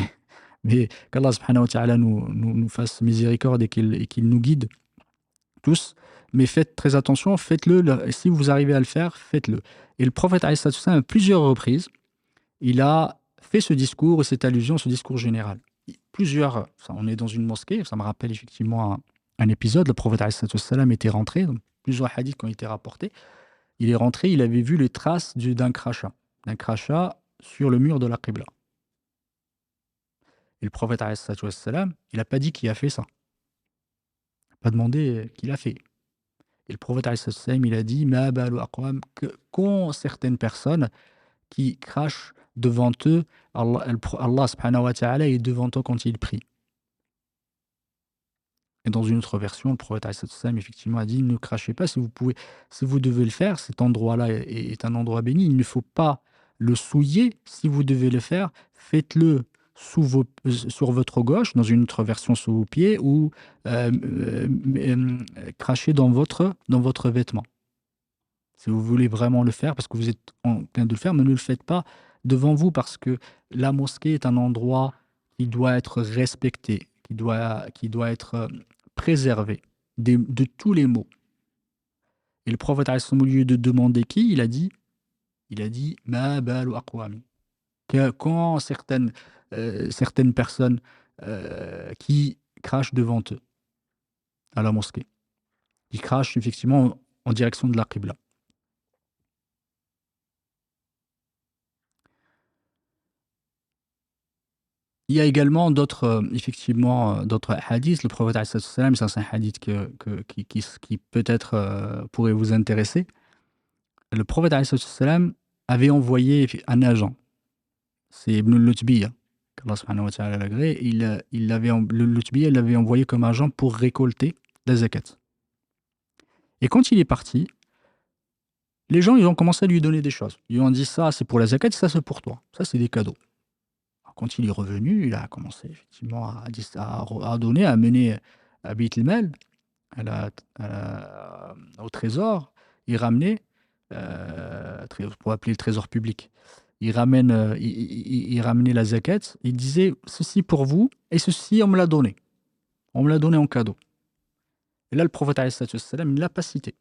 Mais qu'Allah subhanahu wa ta'ala nous fasse miséricorde et qu'il nous guide tous. Mais faites très attention, faites-le. Si vous arrivez à le faire, faites-le. Et le prophète, alayhi salatu wassalam, à plusieurs reprises, il a fait ce discours et cette allusion, ce discours général. On est dans une mosquée, ça me rappelle effectivement un épisode. Le prophète, alayhi salatu wassalam, était rentré, donc plusieurs hadiths qui ont été rapportés. Il est rentré, il avait vu les traces d'un crachat sur le mur de la Qibla. Et le prophète, alayhi salatu wassalam, il n'a pas dit qui a fait ça. Il n'a pas demandé qui l'a fait. Et le prophète, alayhi salatu wassalam, il a dit Ma balu aqwam, qu'ont certaines personnes qui crachent devant eux, Allah subhanahu wa ta'ala est devant eux quand il prie. Et dans une autre version, le prophète alayhi salatu wassalam, effectivement a dit ne crachez pas si vous devez le faire, cet endroit-là est un endroit béni, il ne faut pas le souiller. Si vous devez le faire, faites-le sur votre gauche, dans une autre version sous vos pieds, ou crachez dans votre vêtement. Si vous voulez vraiment le faire, parce que vous êtes en train de le faire, mais ne le faites pas devant vous, parce que la mosquée est un endroit qui doit être respecté, qui doit être préservé de tous les maux. Et le prophète, au lieu de demander qui, il a dit Ma balu aqwami. Quand certaines personnes qui crachent devant eux. à la mosquée. Il crache effectivement en direction de la Qibla. Il y a également d'autres, effectivement, d'autres hadiths. Le prophète alayhi salatu wassalam, ça c'est un hadith qui peut-être pourrait vous intéresser. Le prophète alayhi salatu wassalam avait envoyé un agent, c'est Ibn al-Lutbiya, qu'Allah subhanahu wa ta'ala l'agrée. Le Lutbiya l'avait envoyé comme agent pour récolter la zakat. Et quand il est parti, les gens ils ont commencé à lui donner des choses. Ils lui ont dit ça c'est pour la zakat, ça c'est pour toi. Ça c'est des cadeaux. Quand il est revenu, il a commencé effectivement à donner, à mener à Beit el-Mal, au trésor. Il ramenait, pour appeler le trésor public, il ramenait la zakat. Il disait ceci pour vous et ceci on me l'a donné. On me l'a donné en cadeau. Et là, le prophète alayhi salatu wassalam, il ne l'a pas cité.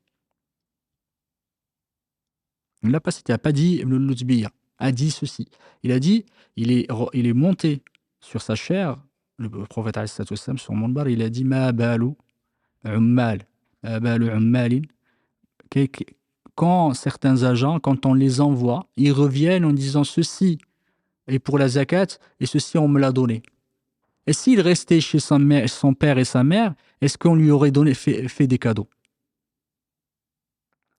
Il ne l'a pas cité, il n'a pas dit Ibn al-Lutbiya a dit ceci. Il a dit, il est monté sur sa chair, le prophète alayhi salatu wassalam, sur mon bar, il a dit Ma balu ummal, ma balu ummalin. Quand certains agents, quand on les envoie, ils reviennent en disant ceci est pour la zakat et ceci on me l'a donné. Et s'il restait chez son père et sa mère, est-ce qu'on lui aurait fait des cadeaux?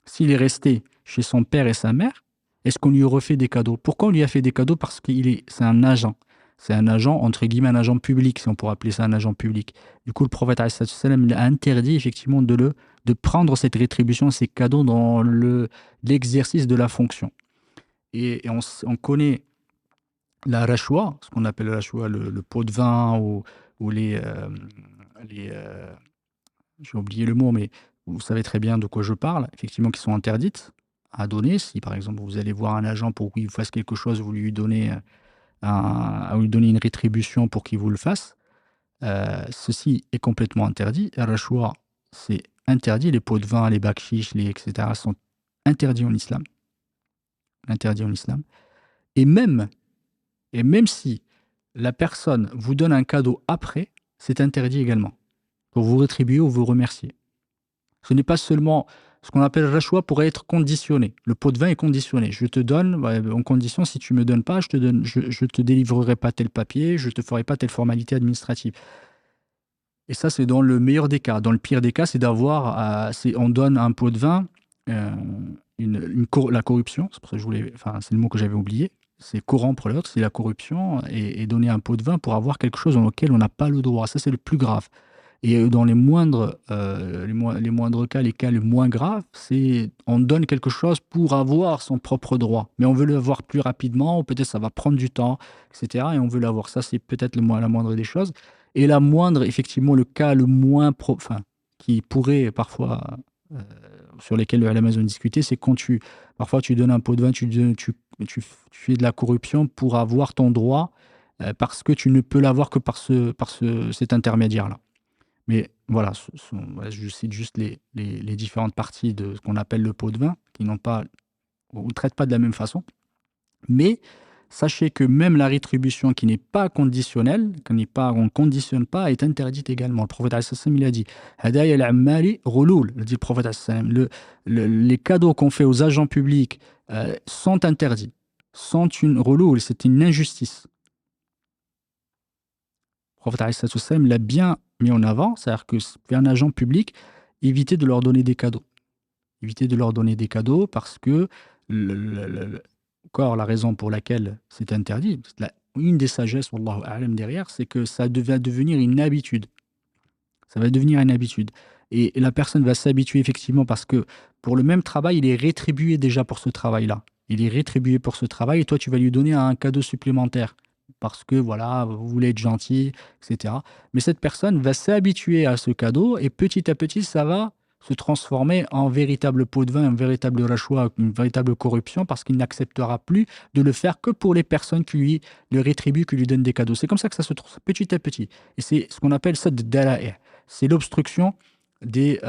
S'il est resté chez son père et sa mère, est-ce qu'on lui aurait fait des cadeaux? Pourquoi on lui a fait des cadeaux? Parce c'est un agent. C'est un agent, entre guillemets, un agent public, si on pourrait appeler ça un agent public. Du coup, le prophète alayhi salatu wassalam, il a interdit effectivement de prendre cette rétribution, ces cadeaux dans l'exercice de la fonction. Et on connaît la rachwa, ce qu'on appelle la rachwa, le pot de vin ou j'ai oublié le mot, mais vous savez très bien de quoi je parle, effectivement, qui sont interdites à donner. Si par exemple vous allez voir un agent pour qu'il vous fasse quelque chose, vous lui donnez, lui donnez une rétribution pour qu'il vous le fasse, ceci est complètement interdit. Et rachwa, c'est interdit. Les pots de vin, les bakshish, etc. sont interdits en islam. Interdits en islam. Et même si la personne vous donne un cadeau après, c'est interdit également, pour vous rétribuer ou vous remercier. Ce n'est pas seulement ce qu'on appelle rachwa pourrait être conditionné. Le pot de vin est conditionné. Je te donne, en condition, si tu ne me donnes pas, je te délivrerai pas tel papier, je te ferai pas telle formalité administrative. Et ça, c'est dans le meilleur des cas. Dans le pire des cas, c'est d'avoir, on donne un pot de vin, la corruption, c'est pour ça que c'est le mot que j'avais oublié, c'est corrompre l'autre, c'est la corruption, et donner un pot de vin pour avoir quelque chose auquel on n'a pas le droit. Ça, c'est le plus grave. Et dans les moindres cas, les cas les moins graves, c'est on donne quelque chose pour avoir son propre droit. Mais on veut l'avoir plus rapidement, ou peut-être ça va prendre du temps, etc. Et on veut l'avoir. Ça, c'est peut-être la moindre des choses. Et la moindre, effectivement, le cas le moins, qui pourrait parfois, sur lesquels le ulama ont discuté, c'est quand parfois tu donnes un pot de vin, tu fais de la corruption pour avoir ton droit, parce que tu ne peux l'avoir que par cet intermédiaire-là. Mais voilà, je cite juste les différentes parties de ce qu'on appelle le pot de vin, qui n'ont pas, ou ne traitent pas de la même façon. Mais sachez que même la rétribution qui n'est pas conditionnelle, on ne conditionne pas, est interdite également. Le prophète alayhi salam, il a dit Hadaya al-ammali ghulul, dit le prophète alayhi salam. Les cadeaux qu'on fait aux agents publics sont interdits, sont une ghulul, c'est une injustice. Le prophète alayhi salam l'a bien mis en avant, c'est-à-dire que vers un agent public, évitez de leur donner des cadeaux. Évitez de leur donner des cadeaux parce que, encore la raison pour laquelle c'est interdit, une des sagesses, wallahu a'lam, derrière, c'est que ça va devenir une habitude. Ça va devenir une habitude. Et la personne va s'habituer effectivement parce que pour le même travail, il est rétribué déjà pour ce travail-là. Il est rétribué pour ce travail et toi, tu vas lui donner un cadeau supplémentaire. Parce que voilà, vous voulez être gentil, etc. Mais cette personne va s'habituer à ce cadeau et petit à petit, ça va se transformer en véritable pot de vin, un véritable rachwa, une véritable corruption, parce qu'il n'acceptera plus de le faire que pour les personnes qui lui le rétribuent, qui lui donnent des cadeaux. C'est comme ça que ça se trouve petit à petit. Et c'est ce qu'on appelle ça de dala'i'. C'est l'obstruction des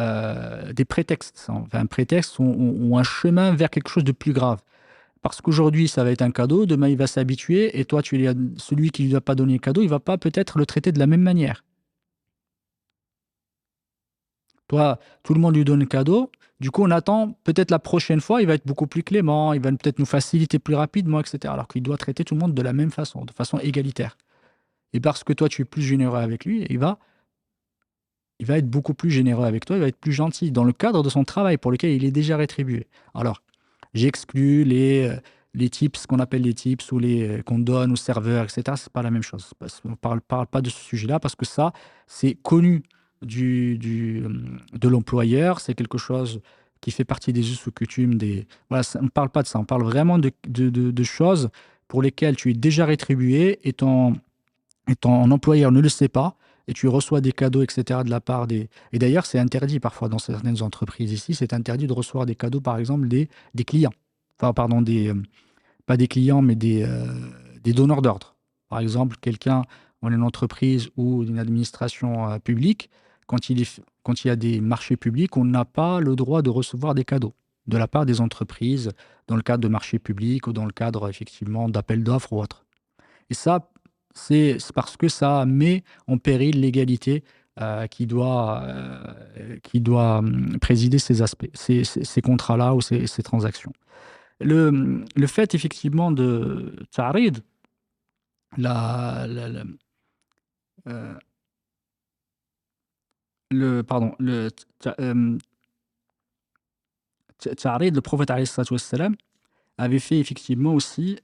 prétextes. Enfin, un prétexte ou un chemin vers quelque chose de plus grave. Parce qu'aujourd'hui, ça va être un cadeau, demain, il va s'habituer, et toi, celui qui ne lui a pas donné le cadeau, il ne va pas peut-être le traiter de la même manière. Toi, tout le monde lui donne un cadeau. Du coup, on attend peut-être la prochaine fois, il va être beaucoup plus clément, il va peut-être nous faciliter plus rapidement, etc. Alors qu'il doit traiter tout le monde de la même façon, de façon égalitaire. Et parce que toi, tu es plus généreux avec lui, il va être beaucoup plus généreux avec toi, il va être plus gentil dans le cadre de son travail pour lequel il est déjà rétribué. Alors, j'exclus les tips, ce qu'on appelle les tips ou les qu'on donne aux serveurs, etc. C'est pas la même chose. On ne parle pas de ce sujet-là parce que ça, c'est connu de l'employeur, c'est quelque chose qui fait partie des us ou coutumes. Voilà, on ne parle pas de ça, on parle vraiment de choses pour lesquelles tu es déjà rétribué et ton employeur ne le sait pas, et tu reçois des cadeaux, etc., de la part des... Et d'ailleurs, c'est interdit parfois dans certaines entreprises ici, c'est interdit de recevoir des cadeaux, par exemple, des clients. Enfin, pardon, pas des clients, mais des donneurs d'ordre. Par exemple, quelqu'un dans une entreprise ou une administration publique, quand il y a des marchés publics, on n'a pas le droit de recevoir des cadeaux de la part des entreprises dans le cadre de marchés publics ou dans le cadre, effectivement, d'appels d'offres ou autre. Et ça, c'est parce que ça met en péril l'égalité qui doit présider ces aspects, ces contrats-là ou ces transactions. Le fait effectivement de ta'rid, la euh, pardon, ta'rid, le prophète alayhi salatu wassalam, avait fait effectivement aussi,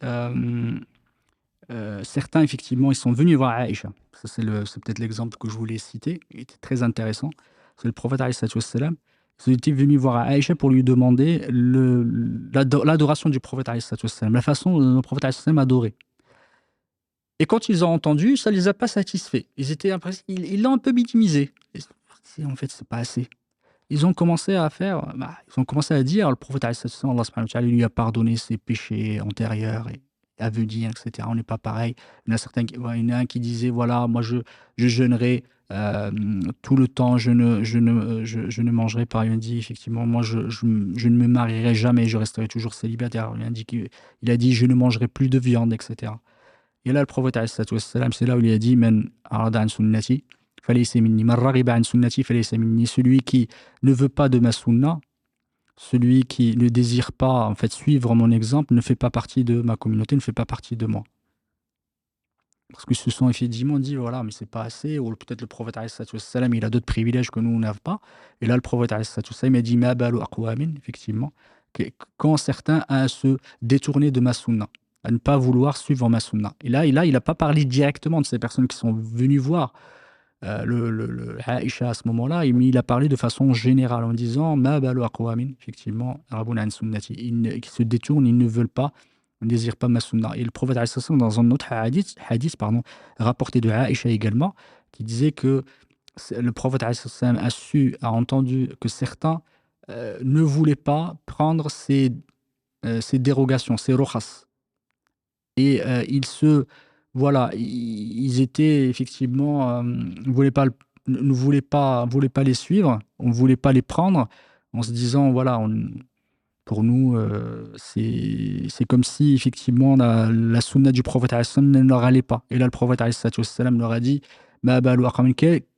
certains effectivement, ils sont venus voir Aïcha. Ça c'est peut-être l'exemple que je voulais citer, il était très intéressant. C'est le prophète alayhi salatu wassalam, ils étaient venus voir Aïcha pour lui demander l'adoration du prophète alayhi salatu wassalam, la façon dont le prophète alayhi salatu wassalam adorait. Et quand ils ont entendu, ça les a pas satisfaits. Ils étaient ils l'ont un peu minimisé. En fait, c'est pas assez. Ils ont commencé à ils ont commencé à dire, le prophète alayhi salatu wassalam, Allah subhanahu wa ta'ala lui a pardonné ses péchés antérieurs et à venir, etc. On n'est pas pareil. Il y en a un qui disait, voilà, moi je jeûnerai tout le temps, je ne mangerai pas. Il a dit, effectivement, moi je ne me marierai jamais, je resterai toujours célibataire. Il a dit, je ne mangerai plus de viande, etc. Et là, le prophète, alayhi salatu wassalam, c'est là où il a dit, Men arada an sunnati, falaysa minni. Man raghiba an sunnati, falaysa minni. Celui qui ne veut pas de ma sunna, celui qui ne désire pas en fait suivre mon exemple, ne fait pas partie de ma communauté, ne fait pas partie de moi. Parce qu'ils se sont effectivement dit, voilà, mais c'est pas assez, ou peut-être le prophète, alayhi salatu wassalam, il a d'autres privilèges que nous, on n'a pas. Et là, le prophète, alayhi salatu wassalam, il a dit, Ma balu aqwamin, effectivement, quand certains a à se détourner de ma sunna, à ne pas vouloir suivre ma sunna. Et là, il n'a pas parlé directement de ces personnes qui sont venues voir Aïcha à ce moment-là, mais il a parlé de façon générale en disant Ma balu aqwamin, effectivement, rabuna an sunnati, qui se détournent, ils ne veulent pas, ne désirent pas ma sunna. Et le prophète, alayhi salatu wassalam, dans un autre hadith pardon, rapporté de Aïcha également, qui disait que le prophète, alayhi salatu wassalam, a entendu que certains ne voulaient pas prendre ces dérogations, ces rokhas. Et voilà, ils étaient effectivement, ne voulaient pas les suivre, on ne voulait pas les prendre, en se disant, voilà, pour nous, c'est comme si effectivement la sunna du prophète alayhi salam ne leur allait pas. Et là, le prophète alayhi salam leur a dit, Ma balu aqwamin,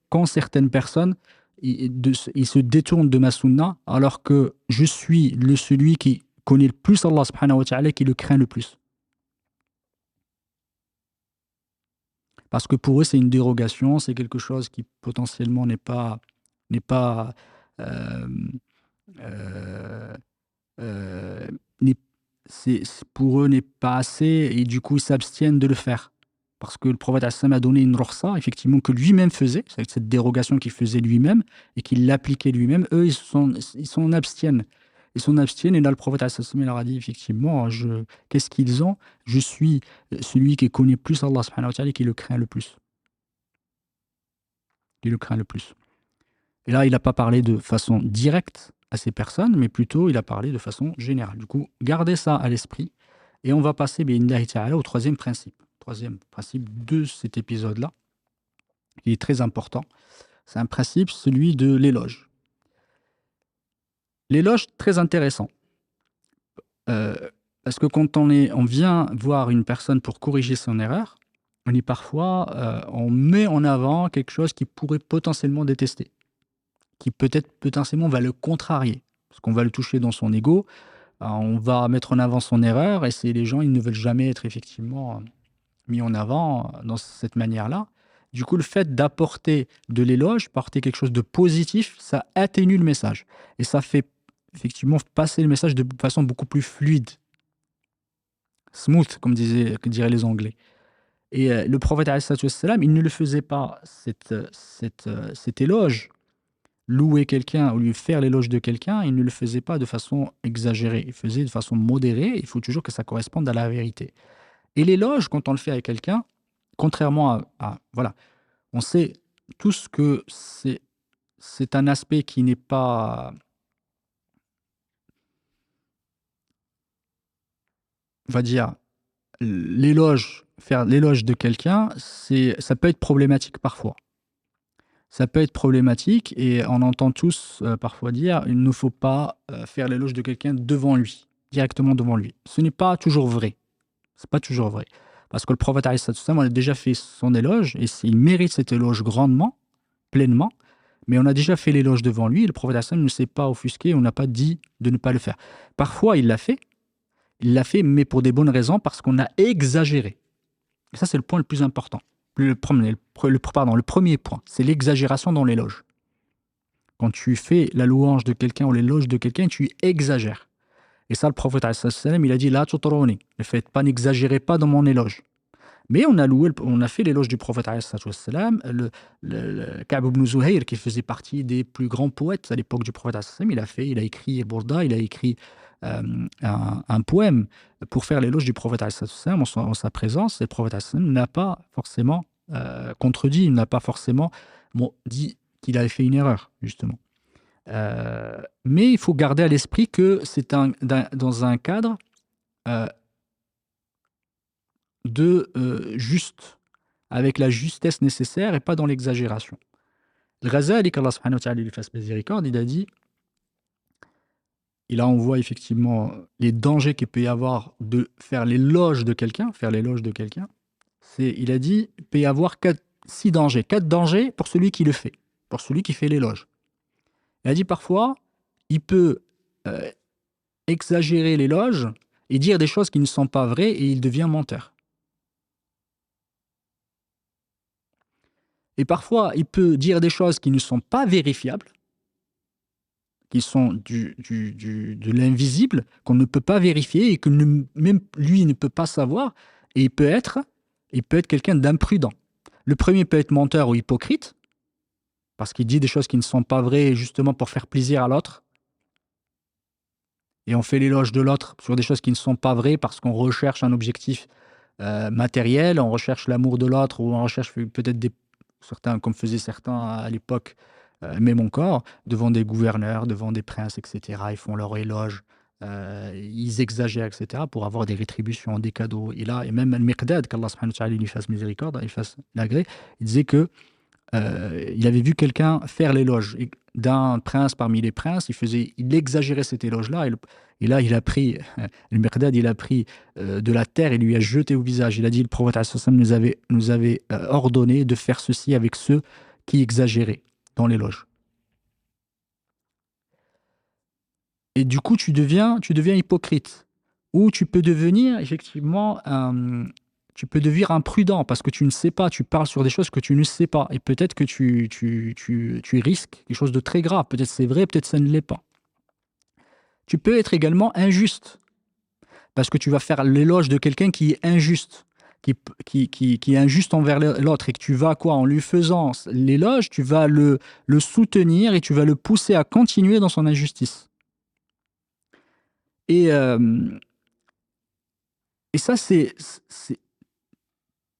quand certaines personnes, ils se détournent de ma sunna, alors que je suis celui qui connaît le plus Allah subhanahu wa ta'ala, qui le craint le plus. Parce que pour eux, c'est une dérogation, c'est quelque chose qui potentiellement n'est pas, hem, heu n'est pour eux, n'est pas assez et du coup, ils s'abstiennent de le faire. Parce que le prophète a donné une rukhsa, effectivement, que lui-même faisait, c'est cette dérogation qu'il faisait lui-même et qu'il l'appliquait lui-même. Eux, ils s'en abstiennent. Ils s'en abstiennent et là, le prophète il leur a dit, effectivement, qu'est-ce qu'ils ont? Je suis celui qui connaît plus Allah subhanahu wa ta'ala et qui le craint le plus. Qui le craint le plus. Et là, il n'a pas parlé de façon directe à ces personnes, mais plutôt il a parlé de façon générale. Du coup, gardez ça à l'esprit. Et on va passer, bi'idhnillahi ta'ala, au troisième principe. Troisième principe de cet épisode-là, qui est très important. C'est un principe, celui de l'éloge. L'éloge, très intéressant. Euh, Parce que quand on vient voir une personne pour corriger son erreur, on met en avant quelque chose qu'il pourrait potentiellement détester. qui peut-être potentiellement va le contrarier. Parce qu'on va le toucher dans son ego, on va mettre en avant son erreur et c'est les gens, ils ne veulent jamais être effectivement mis en avant dans cette manière-là. Du coup, le fait d'apporter de l'éloge, porter quelque chose de positif, ça atténue le message et ça fait effectivement passer le message de façon beaucoup plus fluide, smooth, que diraient les Anglais. Et le prophète alayhi salatu wassalam, il ne le faisait pas cet éloge, louer quelqu'un ou lui faire l'éloge de quelqu'un, il ne le faisait pas de façon exagérée, il faisait de façon modérée, il faut toujours que ça corresponde à la vérité. Et l'éloge, quand on le fait à quelqu'un, contrairement voilà, on sait tous que c'est un aspect qui n'est pas, on va dire, faire l'éloge de quelqu'un, ça peut être problématique parfois. Ça peut être problématique et on entend tous, parfois dire: «Il ne faut pas, faire l'éloge de quelqu'un devant lui, directement devant lui». Ce n'est pas toujours vrai, c'est pas toujours vrai. Parce que le prophète alayhi salatu wassalam, on a déjà fait son éloge et il mérite cet éloge grandement, pleinement, mais on a déjà fait l'éloge devant lui et le prophète alayhi salam ne s'est pas offusqué, on n'a pas dit de ne pas le faire. Parfois il l'a fait, mais pour des bonnes raisons, parce qu'on a exagéré. Et ça, c'est le point le plus important. Le premier point, c'est l'exagération dans l'éloge. Quand tu fais la louange de quelqu'un ou l'éloge de quelqu'un, tu exagères. Et ça, le prophète, il a dit: La tutroni, ne faites pas, n'exagérez pas dans mon éloge. Mais on a fait l'éloge du prophète, le Ka'b ibn Zuhayr, qui faisait partie des plus grands poètes à l'époque du prophète, il a écrit Bourda, il a écrit un poème pour faire l'éloge du prophète en sa présence. Et le prophète n'a pas forcément contredit, il n'a pas forcément dit qu'il avait fait une erreur, justement. Mais il faut garder à l'esprit que c'est dans un cadre euh, juste, avec la justesse nécessaire et pas dans l'exagération. Le Ghazali, qu'Allah subhanahu wa ta'ala lui fasse miséricorde, il a dit, et là on voit effectivement les dangers qu'il peut y avoir de faire l'éloge de quelqu'un, il a dit, il peut y avoir 6 dangers, 4 dangers pour celui qui le fait, pour celui qui fait l'éloge. Il a dit parfois, il peut euh, exagérer l'éloge et dire des choses qui ne sont pas vraies et il devient menteur. Et parfois, il peut dire des choses qui ne sont pas vérifiables, qui sont de l'invisible, qu'on ne peut pas vérifier et que même lui ne peut pas savoir. Et il peut être quelqu'un d'imprudent. Le premier peut être menteur ou hypocrite, parce qu'il dit des choses qui ne sont pas vraies justement pour faire plaisir à l'autre. Et on fait l'éloge de l'autre sur des choses qui ne sont pas vraies parce qu'on recherche un objectif matériel, on recherche l'amour de l'autre ou on recherche peut-être certains, comme faisaient certains à l'époque, même encore, devant des gouverneurs, devant des princes, etc. Ils font leur éloge, ils exagèrent, etc., pour avoir des rétributions, des cadeaux. Et même Al-Miqdad, qu'Allah subhanahu wa ta'ala lui fasse miséricorde, il fasse l'agré, il disait que il avait vu quelqu'un faire l'éloge d'un prince parmi les princes, il exagérait cet éloge-là, et là il a pris, le Miqdad, il a pris de la terre et lui a jeté au visage. Il a dit, le prophète nous avait ordonné de faire ceci avec ceux qui exagéraient dans l'éloge. Et du coup, tu deviens hypocrite. Ou tu peux devenir effectivement tu peux devenir imprudent parce que tu ne sais pas, tu parles sur des choses que tu ne sais pas. Et peut-être que tu risques quelque chose de très grave. Peut-être c'est vrai, peut-être ça ne l'est pas. Tu peux être également injuste parce que tu vas faire l'éloge de quelqu'un qui est injuste, qui est injuste envers l'autre et que tu vas quoi, en lui faisant l'éloge, tu vas le soutenir et tu vas le pousser à continuer dans son injustice. Et, euh, et ça, c'est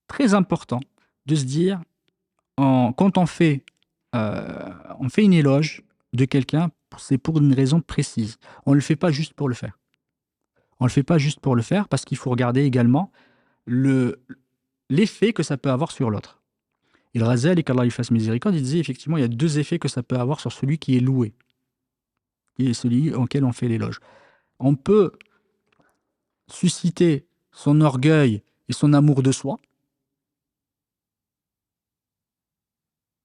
très important de se dire, quand on fait une éloge de quelqu'un, c'est pour une raison précise. On ne le fait pas juste pour le faire. On ne le fait pas juste pour le faire parce qu'il faut regarder également l'effet que ça peut avoir sur l'autre. Et le Razali, qu'Allah lui fasse miséricorde, il disait effectivement, il y a 2 effets que ça peut avoir sur celui qui est loué, qui est celui auquel on fait l'éloge. On peut susciter son orgueil et son amour de soi,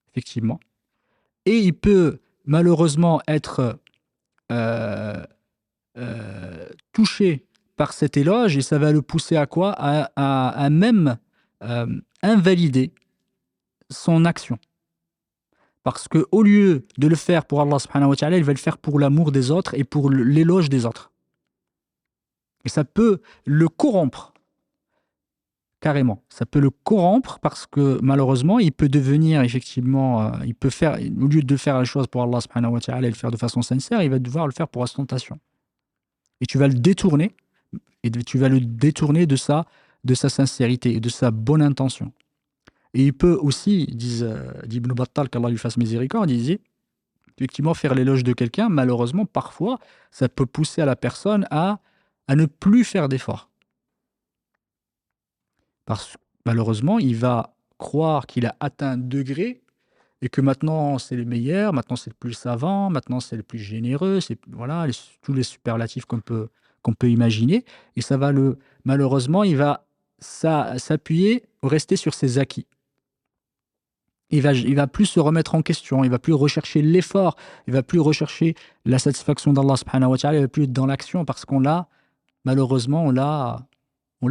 effectivement, et il peut malheureusement être touché par cet éloge et ça va le pousser à quoi? À même invalider son action. Parce que au lieu de le faire pour Allah subhanahu wa ta'ala, il va le faire pour l'amour des autres et pour l'éloge des autres. Et ça peut le corrompre, carrément. Ça peut le corrompre parce que malheureusement, il peut devenir effectivement, il peut faire, au lieu de faire les choses pour Allah subhanahu wa ta'ala et le faire de façon sincère, il va devoir le faire pour ostentation. Et tu vas le détourner, de sa sincérité et de sa bonne intention. Et il peut aussi, dit Ibn Battal, qu'Allah lui fasse miséricorde, il disait, effectivement, faire l'éloge de quelqu'un, malheureusement, parfois, ça peut pousser à la personne à ne plus faire d'efforts. Parce que malheureusement, il va croire qu'il a atteint un degré et que maintenant c'est le meilleur, maintenant c'est le plus savant, maintenant c'est le plus généreux, c'est voilà, tous les superlatifs qu'on peut imaginer. Et ça va malheureusement, il va s'appuyer, rester sur ses acquis. Il va plus se remettre en question, il va plus rechercher l'effort, il va plus rechercher la satisfaction d'Allah subhanahu wa ta'ala, il va plus être dans l'action parce qu'on l'a, malheureusement, on l'a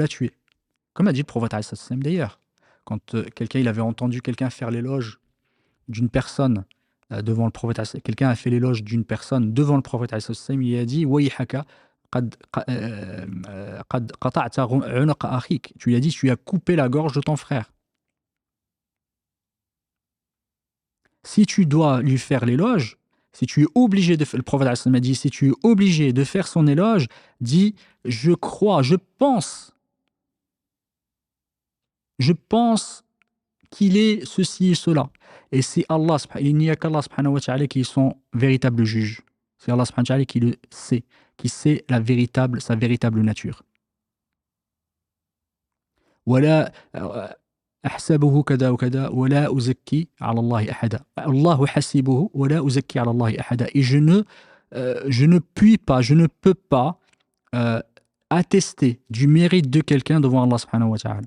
tué. Comme a dit le prophète alayhi salam d'ailleurs. Quand quelqu'un, il avait entendu quelqu'un faire l'éloge d'une personne devant le prophète, quelqu'un a fait l'éloge d'une personne devant le prophète alayhi salam, il a dit Wayhaka qad qata'ta unuqa akhik. Tu lui as dit, tu as coupé la gorge de ton frère. Si tu dois lui faire l'éloge, si tu es obligé de faire, le prophète a dit, si tu es obligé de faire son éloge, dis, je crois, je pense qu'il est ceci et cela. Et c'est Allah, il n'y a qu'Allah subhanahu wa ta'ala qui est son véritable juge. C'est Allah subhanahu wa ta'ala qui le sait, qui sait sa véritable nature. Voilà. أحسبه كذا وكذا ولا أزكي على الله أحدا الله حسيبه ولا أزكي على الله أحدا. Et je ne puis pas, je ne peux pas attester du mérite de quelqu'un devant Allah subhanahu wa ta'ala.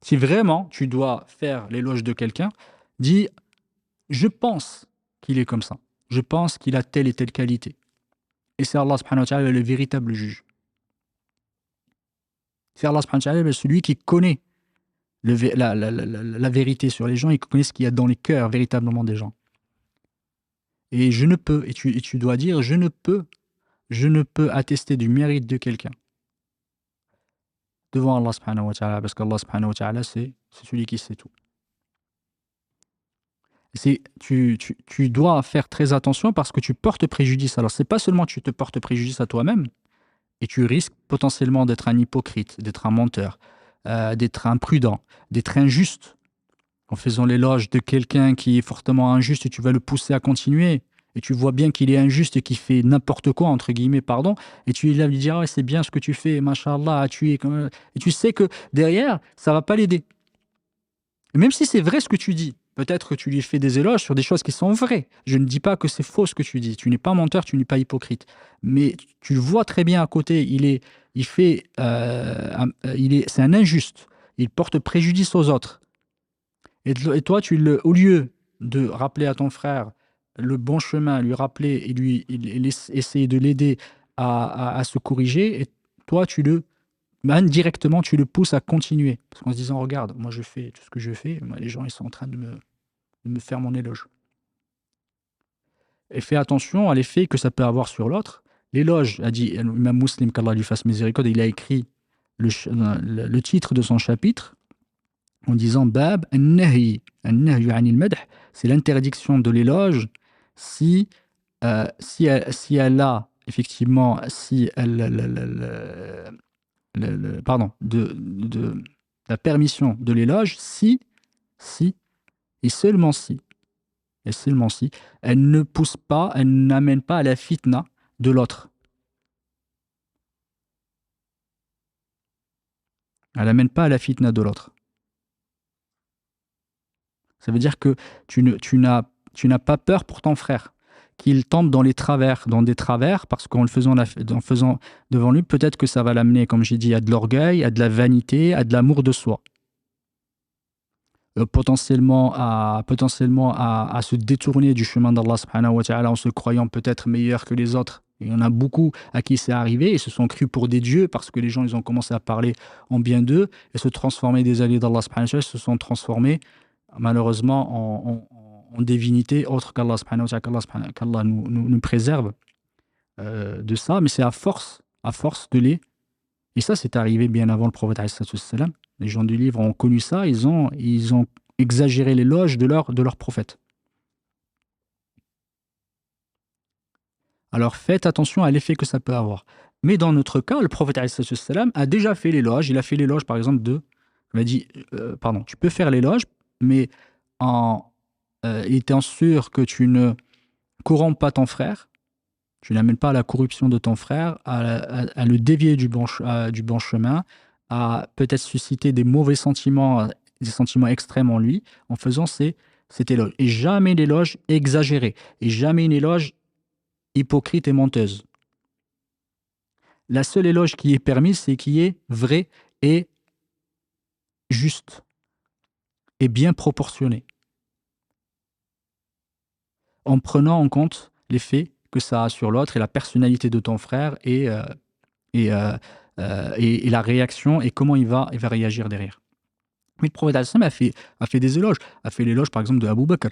Si vraiment tu dois faire l'éloge de quelqu'un, dis je pense qu'il est comme ça, je pense qu'il a telle et telle qualité. Et c'est Allah subhanahu wa ta'ala le véritable juge. C'est Allah subhanahu wa ta'ala celui qui connaît la vérité sur les gens, il connaît ce qu'il y a dans les cœurs véritablement des gens. Et je ne peux, et tu dois dire, je ne peux attester du mérite de quelqu'un devant Allah subhanahu wa ta'ala, parce qu'Allah subhanahu wa ta'ala, c'est celui qui sait tout. Tu dois faire très attention parce que tu portes préjudice. Alors, c'est pas seulement que tu te portes préjudice à toi-même, et tu risques potentiellement d'être un hypocrite, d'être un menteur, d'être imprudent, d'être injuste, en faisant l'éloge de quelqu'un qui est fortement injuste et tu vas le pousser à continuer. Et tu vois bien qu'il est injuste et qu'il fait n'importe quoi, entre guillemets, pardon, et tu lui dis, ah ouais, c'est bien ce que tu fais, machallah, tu es comme... Et tu sais que derrière, ça va pas l'aider. Et même si c'est vrai ce que tu dis, peut-être que tu lui fais des éloges sur des choses qui sont vraies. Je ne dis pas que c'est faux ce que tu dis. Tu n'es pas menteur, tu n'es pas hypocrite. Mais tu le vois très bien à côté, c'est un injuste. Il porte préjudice aux autres. Et toi, au lieu de rappeler à ton frère le bon chemin, lui rappeler et essayer de l'aider à se corriger, et toi, indirectement, tu le pousses à continuer. Parce qu'en se disant, regarde, moi je fais tout ce que je fais, moi, les gens ils sont en train de me faire mon éloge. Et fais attention à l'effet que ça peut avoir sur l'autre. L'éloge, a dit l'imam Muslim, qu'Allah lui fasse miséricorde, il a écrit le titre de son chapitre, en disant Bab an-nahyi anil madh, c'est l'interdiction de l'éloge si elle a effectivement de la permission de l'éloge si et seulement si elle ne pousse pas, elle n'amène pas à la fitna de l'autre. Elle n'amène pas à la fitna de l'autre. Ça veut dire que tu n'as pas peur pour ton frère, qu'il tombe dans des travers, parce qu'en le faisant devant lui, peut-être que ça va l'amener, comme j'ai dit, à de l'orgueil, à de la vanité, à de l'amour de soi. potentiellement à se détourner du chemin d'Allah subhanahu wa ta'ala en se croyant peut-être meilleur que les autres. Et il y en a beaucoup à qui c'est arrivé et se sont crus pour des dieux parce que les gens ils ont commencé à parler en bien d'eux et se transformer des alliés d'Allah subhanahu wa ta'ala se sont transformés malheureusement en divinités autres qu'Allah subhanahu wa ta'ala, qu'Allah nous préserve de ça, mais c'est à force de les et ça, c'est arrivé bien avant le prophète alayhi salatu wassalam. Les gens du livre ont connu ça, ils ont exagéré l'éloge de leur prophète. Alors faites attention à l'effet que ça peut avoir. Mais dans notre cas, le prophète alayhi salatu wassalam a déjà fait l'éloge. Il a fait l'éloge, par exemple, il m'a dit, pardon, tu peux faire l'éloge, mais en étant sûr que tu ne corromps pas ton frère, tu n'amènes pas à la corruption de ton frère, à le dévier du bon chemin, à peut-être susciter des mauvais sentiments, des sentiments extrêmes en lui, en faisant cet éloge. Et jamais l'éloge exagéré, et jamais une éloge hypocrite et menteuse. La seule éloge qui est permise, c'est qui est vrai et juste, et bien proportionné, en prenant en compte l'effet que ça a sur l'autre et la personnalité de ton frère et, et la réaction et comment il va réagir derrière. Mais le prophète a fait des éloges, a fait l'éloge par exemple de Abu Bakr,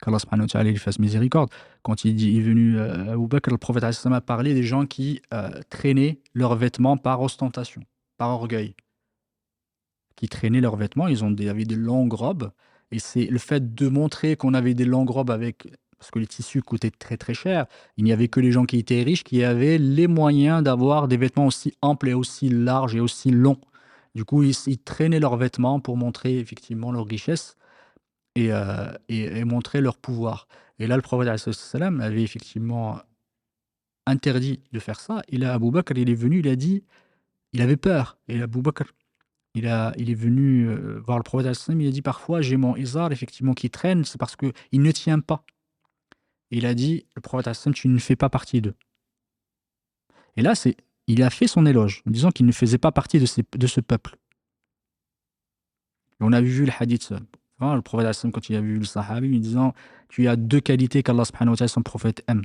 qu'Allah subhanahu wa ta'ala lui fasse miséricorde. Quand il est venu Abu Bakr, le prophète a parlé des gens qui traînaient leurs vêtements par ostentation, par orgueil, qui traînaient leurs vêtements, avaient des longues robes, et c'est le fait de montrer qu'on avait des longues robes parce que les tissus coûtaient très très cher, il n'y avait que les gens qui étaient riches qui avaient les moyens d'avoir des vêtements aussi amples et aussi larges et aussi longs. Du coup, ils traînaient leurs vêtements pour montrer effectivement leur richesse et montrer leur pouvoir. Et là, le prophète alayhi salam avait effectivement interdit de faire ça. Et là, Abu Bakr, il est venu, il a dit, il avait peur. Et Abu Bakr, il est venu voir le prophète alayhi salam, il a dit parfois, j'ai mon izar effectivement qui traîne, c'est parce qu'il ne tient pas. Et il a dit, le prophète alayhi salam, tu ne fais pas partie d'eux. Et là, il a fait son éloge, en disant qu'il ne faisait pas partie de ce peuple. Et on a vu le hadith, le prophète alayhi salam, quand il a vu le sahabi, lui disant, tu as deux qualités qu'Allah subhanahu wa ta'ala, son prophète aime.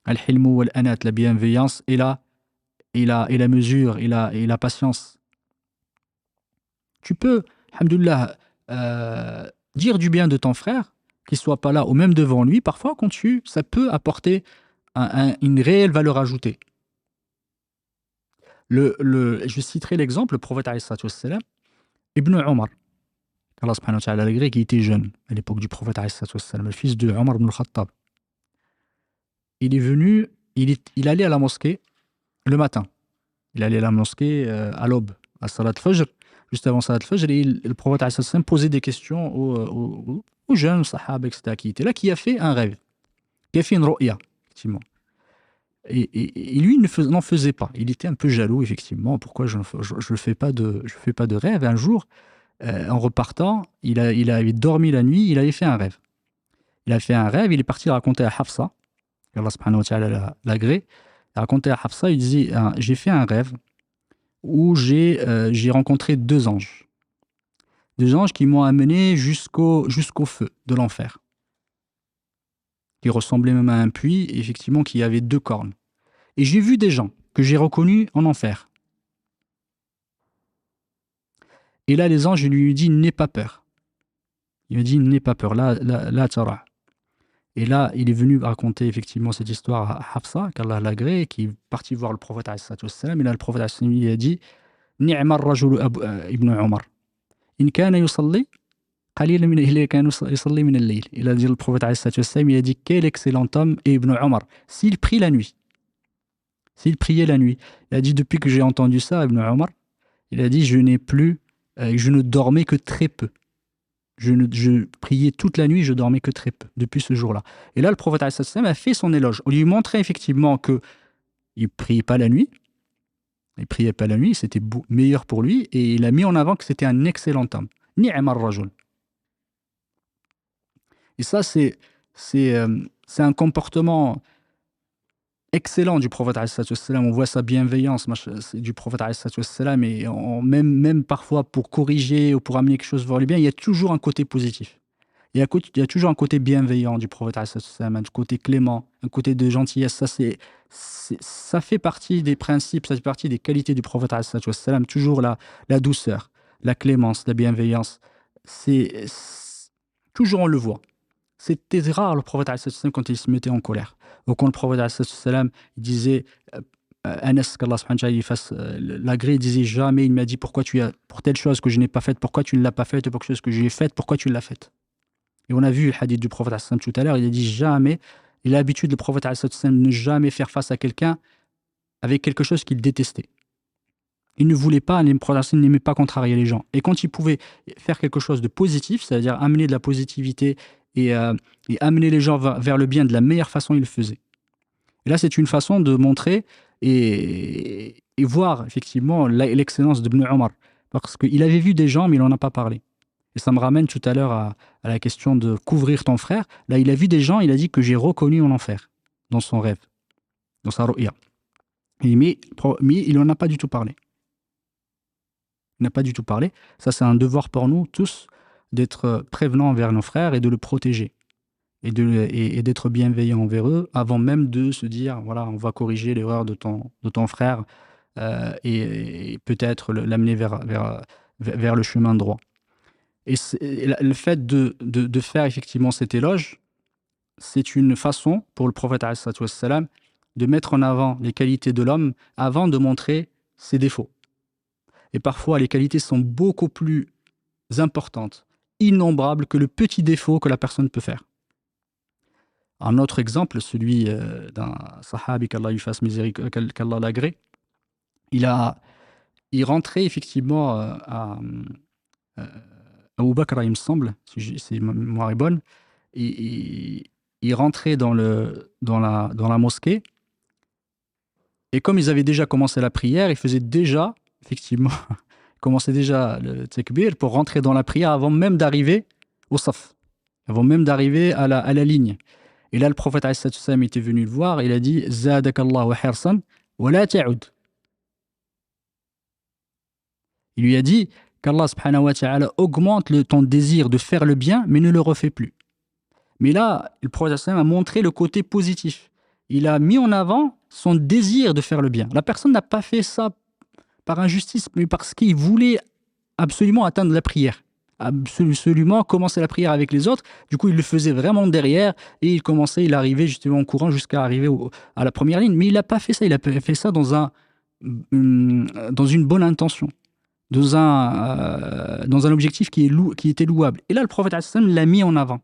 Al-hilmu wal-anat, la bienveillance et la mesure et la patience. Tu peux, alhamdoulilah, dire du bien de ton frère, qu'il soit pas là ou même devant lui, parfois ça peut apporter une réelle valeur ajoutée. Je citerai l'exemple, le prophète alayhi salatu wassalam, Ibn Omar, Allah subhanahu wa ta'ala, le grec, qui était jeune à l'époque du prophète alayhi salatu wassalam, le fils de Omar ibn al-Khattab. Il est venu, il allait à la mosquée le matin. Il allait à la mosquée à l'aube, à Salat Fajr, juste avant Salat Fajr, et le prophète alayhi salatu wassalam posait des questions aux jeunes, aux sahaba, etc., qui étaient là, qui a fait un rêve, qui a fait une ru'ya, effectivement. Et lui, il n'en faisait pas. Il était un peu jaloux, effectivement. Pourquoi je ne fais pas de rêve? Un jour, en repartant, il avait dormi la nuit, il avait fait un rêve. Il a fait un rêve, il est parti raconter à Hafsa, Allah subhanahu wa ta'ala l'agrée, il a raconté à Hafsa, il dit, j'ai fait un rêve où j'ai rencontré deux anges. Deux anges qui m'ont amené jusqu'au feu de l'enfer, qui ressemblait même à un puits, et effectivement, qui avait deux cornes. Et j'ai vu des gens que j'ai reconnus en enfer. Et là, les anges, je lui ai dit, n'aie pas peur. Il m'a dit, n'aie pas peur, là, tara. Et là, il est venu raconter effectivement cette histoire à Hafsa, qu'Allah l'agrée, qui est parti voir le prophète alayhi salatu wassalam. Et là, le prophète alayhi salatu wassalam, il a dit, ni'ma ar-rajulu ibn Omar. In kana yusalli, qalilan min il kana yusalli min al-layl. Il a dit, le prophète alayhi salatu wassalam, il a dit, quel excellent homme est Ibn Omar. S'il prie la nuit, s'il priait la nuit. Il a dit, depuis que j'ai entendu ça, Ibn Omar, il a dit, je ne dormais que très peu. Je priais toute la nuit, je dormais que très peu, depuis ce jour-là. Et là, le prophète alayhi salatu wassalam a fait son éloge. On lui montrait effectivement qu'il ne priait pas la nuit. Il priait pas la nuit, c'était meilleur pour lui. Et il a mis en avant que c'était un excellent homme. Ni'ma ar-rajul. Et ça, c'est un comportement excellent du prophète alayhi salatu wassalam. On voit sa bienveillance c'est du prophète alayhi salatu wassalam, et même parfois pour corriger ou pour amener quelque chose vers le bien, il y a toujours un côté positif. Il y a toujours un côté bienveillant du prophète alayhi salatu wassalam, un côté clément, un côté de gentillesse. Ça fait partie des principes, ça fait partie des qualités du prophète alayhi salatu wassalam. Toujours la douceur, la clémence, la bienveillance. Toujours on le voit. C'était rare le prophète alayhi salatu wassalam quand il se mettait en colère. Ou quand le prophète alayhi salatu wassalam, il disait, Anas, qu'Allah subhanahu wa ta'ala lui fasse l'agré, il disait jamais, il m'a dit pourquoi pour telle chose que je n'ai pas faite, pourquoi tu ne l'as pas faite, et pour quelque chose que j'ai faite, pourquoi tu l'as faite. Et on a vu le hadith du prophète alayhi salatu wassalam tout à l'heure, il a dit jamais, il a l'habitude, le prophète alayhi salatu wassalam, de ne jamais faire face à quelqu'un avec quelque chose qu'il détestait. Il ne voulait pas, le prophète alayhi salatu wassalam n'aimait pas contrarier les gens. Et quand il pouvait faire quelque chose de positif, c'est-à-dire amener de la positivité et amener les gens vers le bien de la meilleure façon, il le faisait. Et là, c'est une façon de montrer et voir effectivement l'excellence d'Ibn Omar. Parce qu'il avait vu des gens, mais il n'en a pas parlé. Et ça me ramène tout à l'heure à la question de couvrir ton frère. Là, il a vu des gens, il a dit que j'ai reconnu en enfer, dans son rêve, dans sa ru'ya. Mais il n'en a pas du tout parlé. Il n'a pas du tout parlé. Ça, c'est un devoir pour nous tous d'être prévenants envers nos frères et de le protéger. Et d'être bienveillant envers eux avant même de se dire, voilà, on va corriger l'erreur de ton frère et peut-être l'amener vers le chemin droit. Et le fait de faire effectivement cet éloge, c'est une façon pour le prophète alayhi salatu wassalam de mettre en avant les qualités de l'homme avant de montrer ses défauts. Et parfois, les qualités sont beaucoup plus importantes, innombrables, que le petit défaut que la personne peut faire. Un autre exemple, celui d'un sahabi, qu'Allah lui fasse miséricorde, qu'Allah l'agrée, il rentrait effectivement à Abu Bakr, il me semble, si ma mémoire est bonne, et il rentrait dans la mosquée, et comme ils avaient déjà commencé la prière, ils faisaient déjà, effectivement, commençaient déjà le takbir pour rentrer dans la prière avant même d'arriver au saf, avant même d'arriver à la ligne. Et là, le prophète alayhi salatu wassalam était venu le voir, il a dit « Zadakallahu hirsan wa la ta'ud ». Il lui a dit qu'Allah subhanahu wa ta'ala augmente ton désir de faire le bien, mais ne le refait plus. Mais là, le prophète sallam a montré le côté positif. Il a mis en avant son désir de faire le bien. La personne n'a pas fait ça par injustice, mais parce qu'il voulait absolument atteindre la prière. Absolument commencer la prière avec les autres. Du coup, il le faisait vraiment derrière et il arrivait justement en courant jusqu'à arriver à la première ligne. Mais il n'a pas fait ça. Il a fait ça dans une bonne intention, dans un objectif qui était louable. Et là, le prophète l'a mis en avant.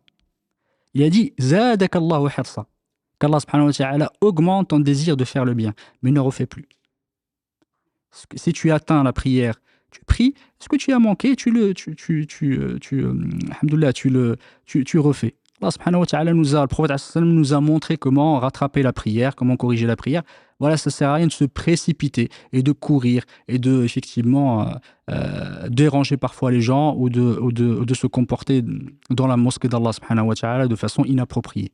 Il a dit Zadakallahu hirsa, qu'Allah subhanahu wa ta'ala augmente ton désir de faire le bien, mais ne refais plus. Si tu atteins la prière, tu pries, ce que tu as manqué, tu refais. Allah subhanahu wa ta'ala le prophète nous a montré comment rattraper la prière, comment corriger la prière. Voilà, ça sert à rien de se précipiter et de courir et de effectivement déranger parfois les gens ou de se comporter dans la mosquée d'Allah subhanahu wa ta'ala de façon inappropriée.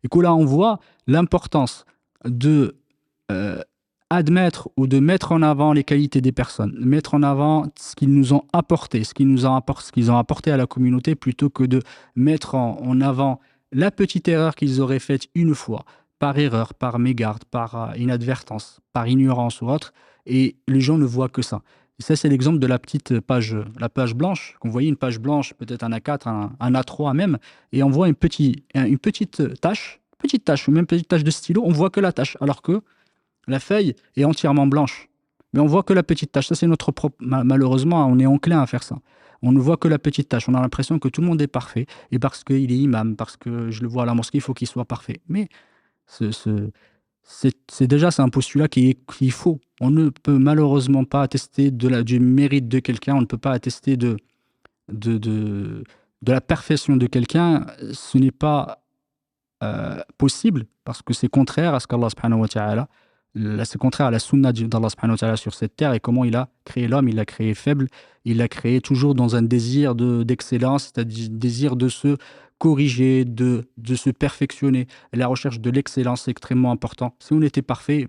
Et que là, on voit l'importance de admettre ou de mettre en avant les qualités des personnes, mettre en avant ce qu'ils nous ont apporté, ce qu'ils ont apporté à la communauté, plutôt que de mettre en avant la petite erreur qu'ils auraient faite une fois, par erreur, par mégarde, par inadvertance, par ignorance ou autre, et les gens ne voient que ça. Et ça, c'est l'exemple de la petite page, la page blanche, qu'on voyait une page blanche, peut-être un A4, un A3 même, et on voit une petite tache, ou même petite tache de stylo, on voit que la tache, alors que la feuille est entièrement blanche. Mais on voit que la petite tache. Ça, c'est notre propre... Malheureusement, on est enclin à faire ça. On ne voit que la petite tache. On a l'impression que tout le monde est parfait. Et parce qu'il est imam, parce que je le vois à la mosquée, il faut qu'il soit parfait. Mais c'est déjà un postulat qui est faux. On ne peut malheureusement pas attester du mérite de quelqu'un. On ne peut pas attester de la perfection de quelqu'un. Ce n'est pas possible, parce que c'est contraire à ce qu'Allah subhanahu wa ta'ala C'est contraire à la sunna d'Allah subhanahu wa ta'ala sur cette terre et comment il a créé l'homme, il l'a créé faible, il l'a créé toujours dans un désir d'excellence, c'est-à-dire désir de se corriger, de se perfectionner. La recherche de l'excellence est extrêmement important. Si on était parfait,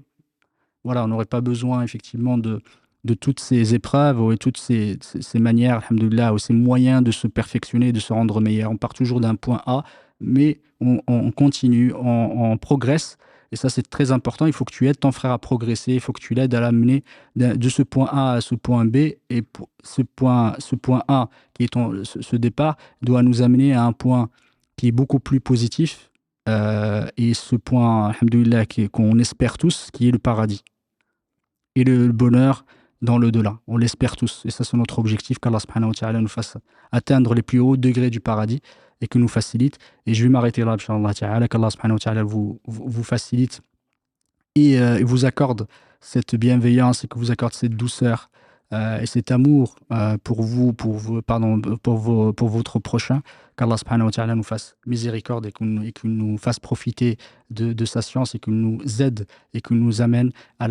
voilà, on n'aurait pas besoin effectivement de toutes ces épreuves ou toutes ces manières, alhamdoulilah, ou ces moyens de se perfectionner, de se rendre meilleur. On part toujours d'un point A, mais on continue, on progresse. Et ça, c'est très important. Il faut que tu aides ton frère à progresser. Il faut que tu l'aides à l'amener de ce point A à ce point B. Et pour ce point A, qui est ce départ, doit nous amener à un point qui est beaucoup plus positif. Et ce point, alhamdoulilah, qu'on espère tous, qui est le paradis et le bonheur dans l'au-delà. On l'espère tous. Et ça, c'est notre objectif, qu'Allah subhanahu wa ta'ala nous fasse atteindre les plus hauts degrés du paradis et que nous facilite. Et je vais m'arrêter là, inshallah ta'ala, qu'Allah subhanahu wa ta'ala vous facilite et vous accorde cette bienveillance et que vous accorde cette douceur et cet amour pour vous, pardon, pour votre prochain, qu'Allah subhanahu wa ta'ala nous fasse miséricorde et qu'il nous fasse profiter de sa science et qu'il nous aide et qu'il nous amène à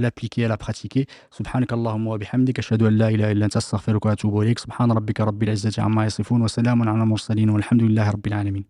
l'appliquer, à la pratiquer. Subhanak Allahumma wa bihamdik, ashhadu an la ilaha illa anta astaghfiruka wa atubu ilayk. Subhana rabbika rabbil izzati amma yasifun wa salamun ala al mursalin walhamdulillahi rabbil alamin.